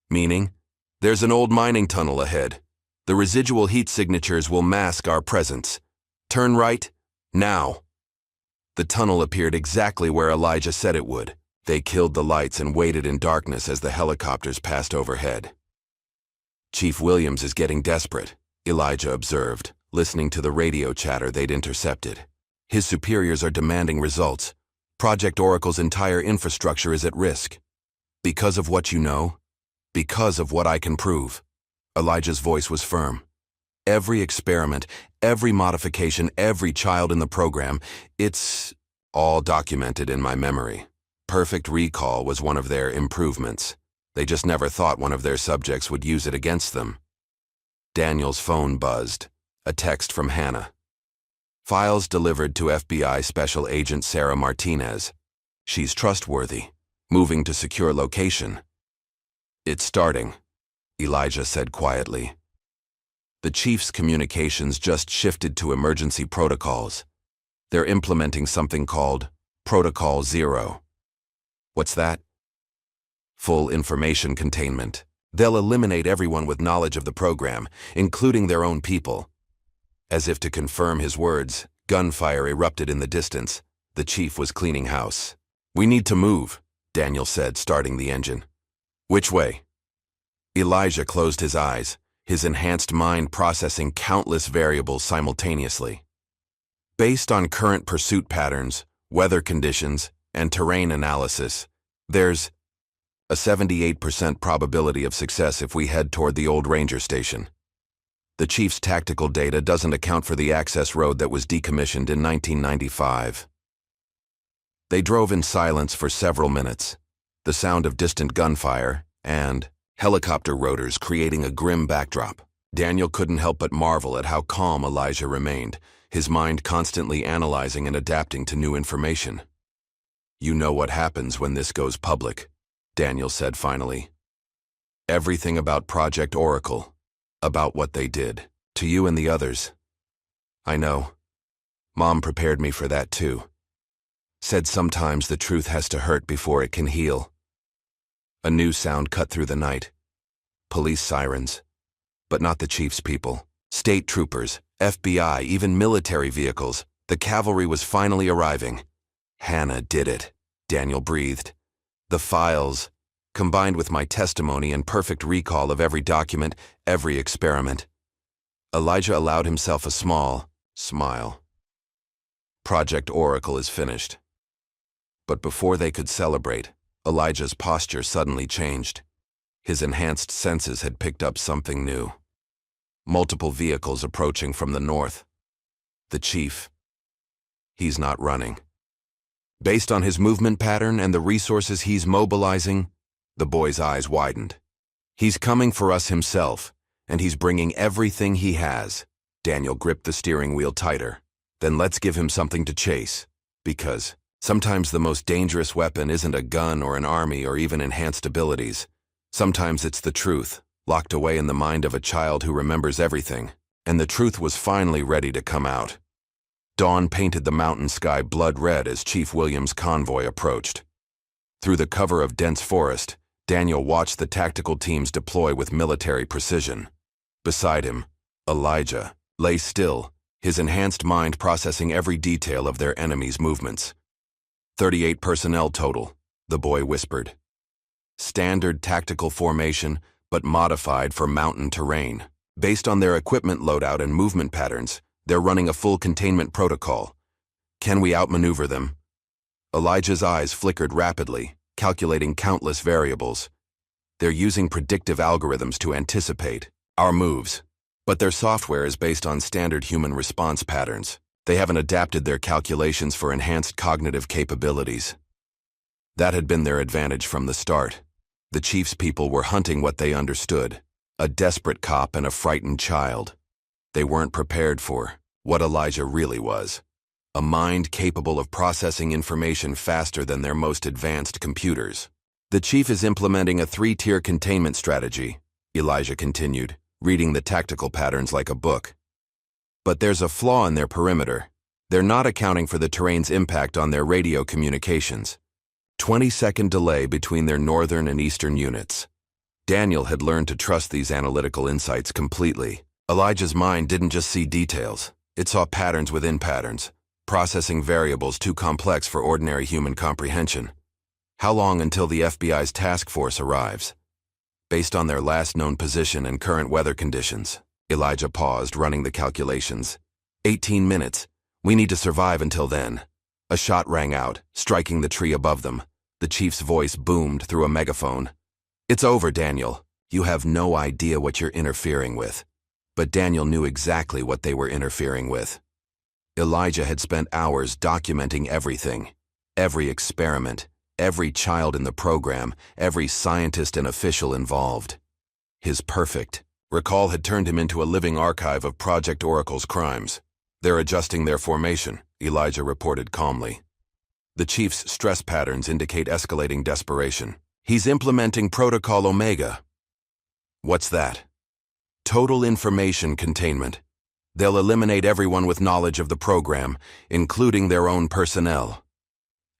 Meaning, there's an old mining tunnel ahead. The residual heat signatures will mask our presence. Turn right, now. The tunnel appeared exactly where Elijah said it would. They killed the lights and waited in darkness as the helicopters passed overhead. Chief Williams is getting desperate, Elijah observed, listening to the radio chatter they'd intercepted. His superiors are demanding results. Project Oracle's entire infrastructure is at risk. Because of what you know? Because of what I can prove. Elijah's voice was firm. Every experiment, every modification, every child in the program, it's all documented in my memory. Perfect recall was one of their improvements. They just never thought one of their subjects would use it against them. Daniel's phone buzzed. A text from Hannah. Files delivered to FBI Special Agent Sarah Martinez. She's trustworthy. Moving to secure location. It's starting, Elijah said quietly. The chief's communications just shifted to emergency protocols. They're implementing something called Protocol 0. What's that? Full information containment. They'll eliminate everyone with knowledge of the program, including their own people. As if to confirm his words, gunfire erupted in the distance. The chief was cleaning house. "We need to move," Daniel said, starting the engine. "Which way?" Elijah closed his eyes, his enhanced mind processing countless variables simultaneously. Based on current pursuit patterns, weather conditions, and terrain analysis, there's a 78% probability of success if we head toward the old ranger station. The chief's tactical data doesn't account for the access road that was decommissioned in 1995. They drove in silence for several minutes, the sound of distant gunfire and helicopter rotors creating a grim backdrop. Daniel couldn't help but marvel at how calm Elijah remained, his mind constantly analyzing and adapting to new information. "You know what happens when this goes public," Daniel said finally. "Everything about Project Oracle, about what they did, to you and the others." "I know. Mom prepared me for that too. Said sometimes the truth has to hurt before it can heal." A new sound cut through the night. Police sirens. But not the chief's people. State troopers, FBI, even military vehicles. The cavalry was finally arriving. "Hannah did it," Daniel breathed. "The files, combined with my testimony and perfect recall of every document, every experiment." Elijah allowed himself a small smile. Project Oracle is finished. But before they could celebrate, Elijah's posture suddenly changed. His enhanced senses had picked up something new. Multiple vehicles approaching from the north. The chief. He's not running. Based on his movement pattern and the resources he's mobilizing, the boy's eyes widened. "He's coming for us himself, and he's bringing everything he has." Daniel gripped the steering wheel tighter. "Then let's give him something to chase. Because sometimes the most dangerous weapon isn't a gun or an army or even enhanced abilities. Sometimes it's the truth, locked away in the mind of a child who remembers everything. And the truth was finally ready to come out." Dawn painted the mountain sky blood red as Chief Williams' convoy approached. Through the cover of dense forest, Daniel watched the tactical teams deploy with military precision. Beside him, Elijah lay still, his enhanced mind processing every detail of their enemy's movements. 38 personnel total, the boy whispered. Standard tactical formation, but modified for mountain terrain. Based on their equipment loadout and movement patterns, they're running a full containment protocol. Can we outmaneuver them? Elijah's eyes flickered rapidly, calculating countless variables. They're using predictive algorithms to anticipate our moves, but their software is based on standard human response patterns. They haven't adapted their calculations for enhanced cognitive capabilities. That had been their advantage from the start. The chief's people were hunting what they understood, a desperate cop and a frightened child. They weren't prepared for what Elijah really was, a mind capable of processing information faster than their most advanced computers. "The chief is implementing a 3-tier containment strategy," Elijah continued, reading the tactical patterns like a book. "But there's a flaw in their perimeter. They're not accounting for the terrain's impact on their radio communications. 20-second delay between their northern and eastern units." Daniel had learned to trust these analytical insights completely. Elijah's mind didn't just see details, it saw patterns within patterns, processing variables too complex for ordinary human comprehension. How long until the FBI's task force arrives? Based on their last known position and current weather conditions, Elijah paused, running the calculations. 18 minutes. We need to survive until then. A shot rang out, striking the tree above them. The chief's voice boomed through a megaphone. "It's over, Daniel. You have no idea what you're interfering with." But Daniel knew exactly what they were interfering with. Elijah had spent hours documenting everything, every experiment, every child in the program, every scientist and official involved. His perfect recall had turned him into a living archive of Project Oracle's crimes. "They're adjusting their formation," Elijah reported calmly. The chief's stress patterns indicate escalating desperation. "He's implementing Protocol Omega." "What's that?" "Total information containment. They'll eliminate everyone with knowledge of the program, including their own personnel."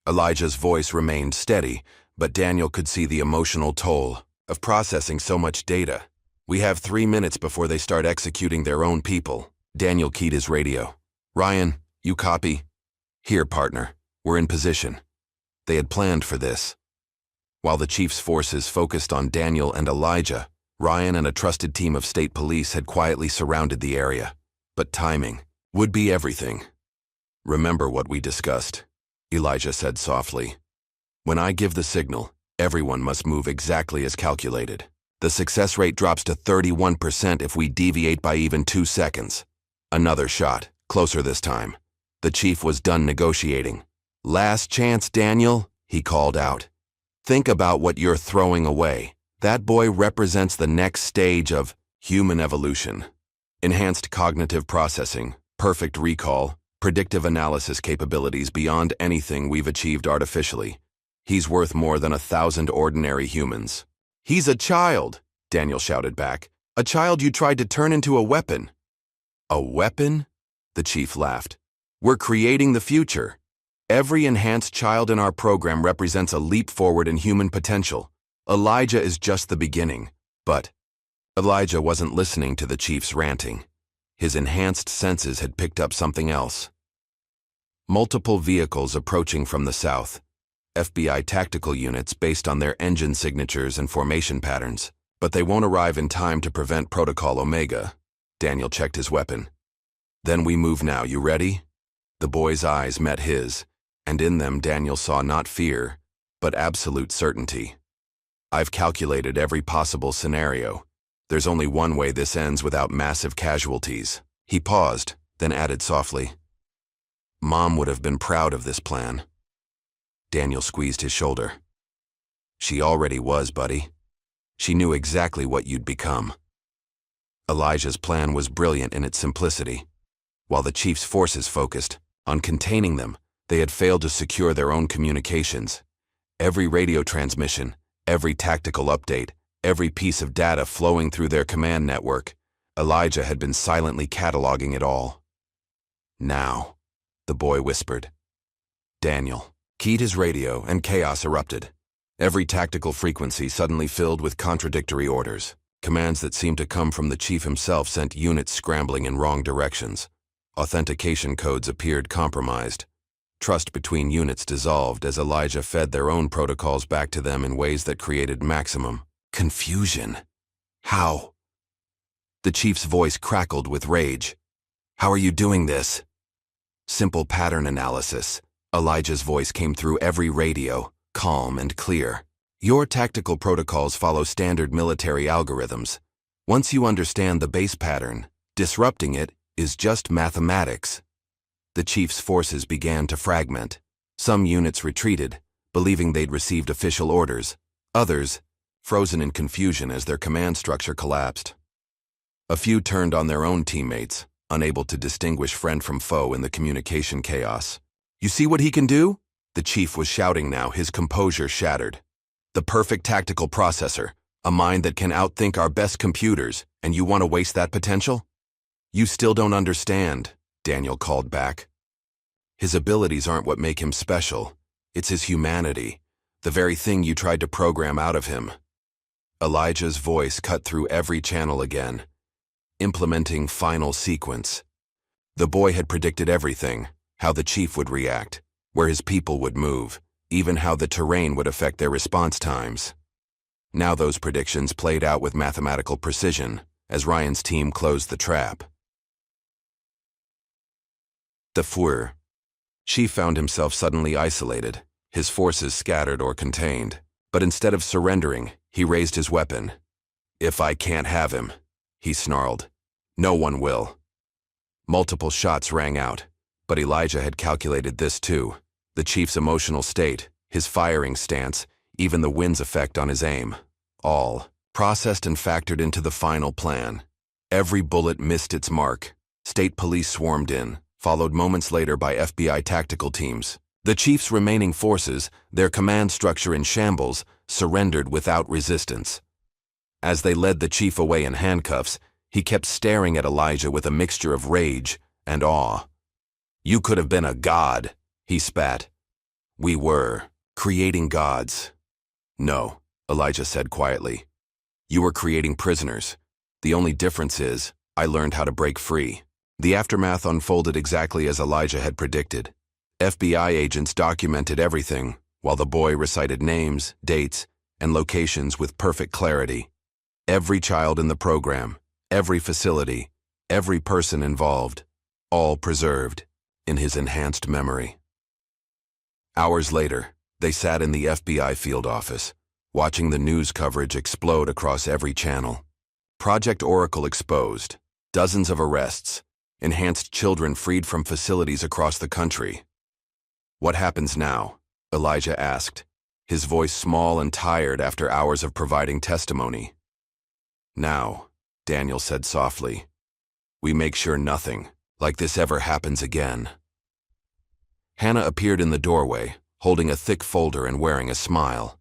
Elijah's voice remained steady, but Daniel could see the emotional toll. of processing so much data. We have 3 minutes before they start executing their own people. Daniel keyed his radio. Ryan, you copy? Here, partner. We're in position. They had planned for this. While the chief's forces focused on Daniel and Elijah, Ryan and a trusted team of state police had quietly surrounded the area. But timing would be everything. Remember what we discussed, Elijah said softly. When I give the signal, everyone must move exactly as calculated. The success rate drops to 31% if we deviate by even 2 seconds. Another shot, closer this time. The chief was done negotiating. Last chance, Daniel, he called out. Think about what you're throwing away. That boy represents the next stage of human evolution. Enhanced cognitive processing, perfect recall, predictive analysis capabilities beyond anything we've achieved artificially. He's worth more than 1,000 ordinary humans. He's a child, Daniel shouted back. A child you tried to turn into a weapon. A weapon? The chief laughed. We're creating the future. Every enhanced child in our program represents a leap forward in human potential. Elijah is just the beginning. But Elijah wasn't listening to the chief's ranting. His enhanced senses had picked up something else. Multiple vehicles approaching from the south. FBI tactical units based on their engine signatures and formation patterns. But they won't arrive in time to prevent Protocol Omega. Daniel checked his weapon. Then we move now, you ready? The boy's eyes met his, and in them Daniel saw not fear, but absolute certainty. I've calculated every possible scenario. There's only one way this ends without massive casualties. He paused, then added softly. Mom would have been proud of this plan. Daniel squeezed his shoulder. She already was, buddy. She knew exactly what you'd become. Elijah's plan was brilliant in its simplicity. While the chief's forces focused on containing them, they had failed to secure their own communications. Every radio transmission, every tactical update, every piece of data flowing through their command network, Elijah had been silently cataloging it all. Now, the boy whispered. Daniel keyed his radio and chaos erupted. Every tactical frequency suddenly filled with contradictory orders. Commands that seemed to come from the chief himself sent units scrambling in wrong directions. Authentication codes appeared compromised. Trust between units dissolved as Elijah fed their own protocols back to them in ways that created maximum confusion. How? The chief's voice crackled with rage. How are you doing this? Simple pattern analysis. Elijah's voice came through every radio, calm and clear. Your tactical protocols follow standard military algorithms. Once you understand the base pattern, disrupting it is just mathematics. The chief's forces began to fragment. Some units retreated, believing they'd received official orders. Others, frozen in confusion as their command structure collapsed. A few turned on their own teammates, unable to distinguish friend from foe in the communication chaos. You see what he can do? The chief was shouting now, his composure shattered. The perfect tactical processor, a mind that can outthink our best computers, and you want to waste that potential? You still don't understand, Daniel called back. His abilities aren't what make him special. It's his humanity, the very thing you tried to program out of him. Elijah's voice cut through every channel again, implementing final sequence. The boy had predicted everything, how the chief would react, where his people would move, even how the terrain would affect their response times. Now those predictions played out with mathematical precision as Ryan's team closed the trap. The Fuhr. Chief found himself suddenly isolated, his forces scattered or contained. But instead of surrendering, he raised his weapon. If I can't have him, he snarled, no one will. Multiple shots rang out, but Elijah had calculated this too. The chief's emotional state, his firing stance, even the wind's effect on his aim. All processed and factored into the final plan. Every bullet missed its mark. State police swarmed in, followed moments later by FBI tactical teams. The chief's remaining forces, their command structure in shambles, surrendered without resistance. As they led the chief away in handcuffs, he kept staring at Elijah with a mixture of rage and awe. You could have been a god, he spat. We were creating gods. No, Elijah said quietly. You were creating prisoners. The only difference is, I learned how to break free. The aftermath unfolded exactly as Elijah had predicted. FBI agents documented everything, while the boy recited names, dates, and locations with perfect clarity. Every child in the program, every facility, every person involved, all preserved in his enhanced memory. Hours later, they sat in the FBI field office, watching the news coverage explode across every channel. Project Oracle exposed, dozens of arrests, enhanced children freed from facilities across the country. What happens now? Elijah asked, his voice small and tired after hours of providing testimony. Now, Daniel said softly, we make sure nothing like this ever happens again. Hannah appeared in the doorway, holding a thick folder and wearing a smile.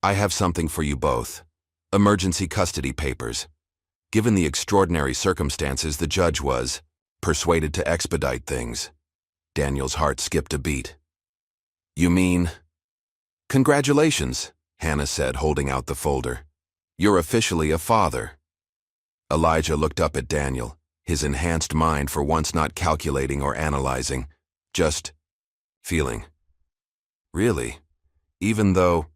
I have something for you both. Emergency custody papers. Given the extraordinary circumstances, the judge was persuaded to expedite things. Daniel's heart skipped a beat. You mean? Congratulations, Hannah said, holding out the folder. You're officially a father. Elijah looked up at Daniel, his enhanced mind for once not calculating or analyzing, just feeling. Really? Even though...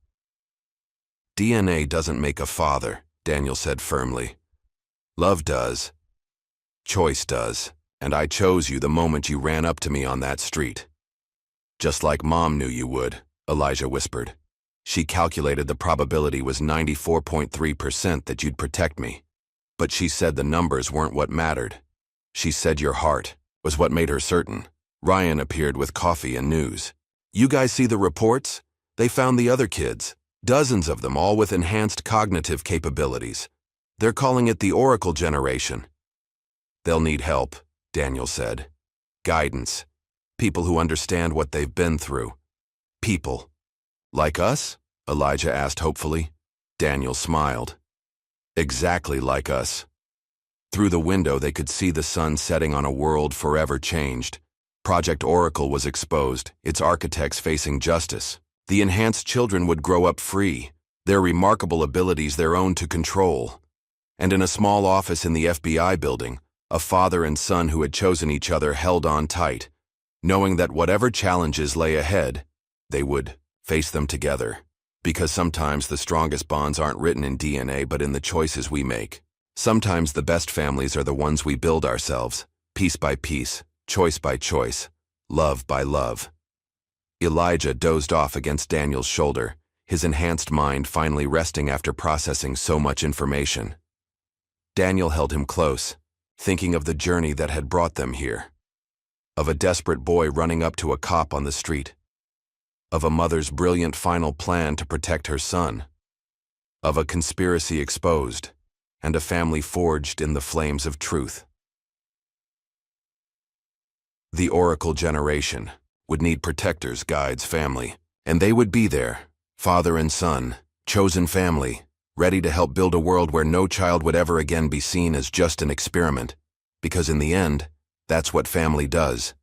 DNA doesn't make a father, Daniel said firmly. Love does. Choice does. And I chose you the moment you ran up to me on that street. Just like Mom knew you would, Elijah whispered. She calculated the probability was 94.3% that you'd protect me. But she said the numbers weren't what mattered. She said your heart was what made her certain. Ryan appeared with coffee and news. You guys see the reports? They found the other kids. Dozens of them, all with enhanced cognitive capabilities. They're calling it the Oracle generation. They'll need help, Daniel said. Guidance. People who understand what they've been through. People. Like us? Elijah asked hopefully. Daniel smiled. Exactly like us. Through the window they could see the sun setting on a world forever changed. Project Oracle was exposed, its architects facing justice. The enhanced children would grow up free, their remarkable abilities their own to control. And in a small office in the FBI building, a father and son who had chosen each other held on tight, knowing that whatever challenges lay ahead, they would face them together. Because sometimes the strongest bonds aren't written in DNA but in the choices we make. Sometimes the best families are the ones we build ourselves, piece by piece, choice by choice, love by love. Elijah dozed off against Daniel's shoulder, his enhanced mind finally resting after processing so much information. Daniel held him close, thinking of the journey that had brought them here. Of a desperate boy running up to a cop on the street. Of a mother's brilliant final plan to protect her son. Of a conspiracy exposed, and a family forged in the flames of truth. The Oracle generation would need protectors, guides, family, and they would be there, father and son, chosen family, ready to help build a world where no child would ever again be seen as just an experiment, because in the end, that's what family does.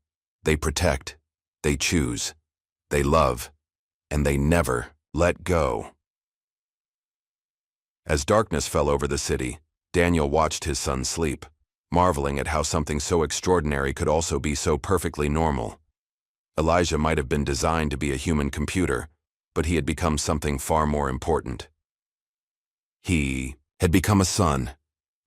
They protect, they choose, they love, and they never let go. As darkness fell over the city, Daniel watched his son sleep, marveling at how something so extraordinary could also be so perfectly normal. Elijah might have been designed to be a human computer, but he had become something far more important. He had become a son,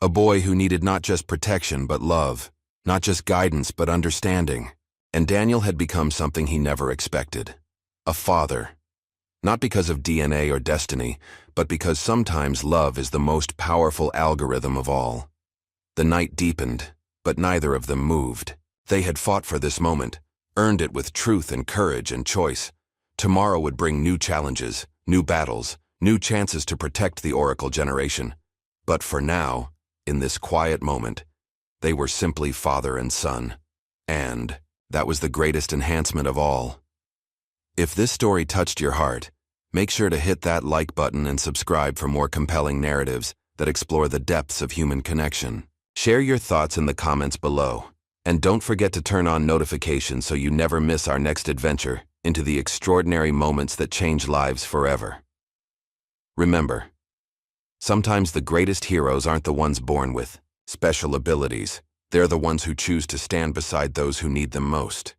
a boy who needed not just protection but love, not just guidance but understanding. And Daniel had become something he never expected, a father. Not because of DNA or destiny, but because sometimes love is the most powerful algorithm of all. The night deepened, but neither of them moved. They had fought for this moment, earned it with truth and courage and choice. Tomorrow would bring new challenges, new battles, new chances to protect the Oracle generation. But for now, in this quiet moment, they were simply father and son. And that was the greatest enhancement of all. If this story touched your heart, make sure to hit that like button and subscribe for more compelling narratives that explore the depths of human connection. Share your thoughts in the comments below. And don't forget to turn on notifications so you never miss our next adventure into the extraordinary moments that change lives forever. Remember, Sometimes the greatest heroes aren't the ones born with special abilities. They're the ones who choose to stand beside those who need them most.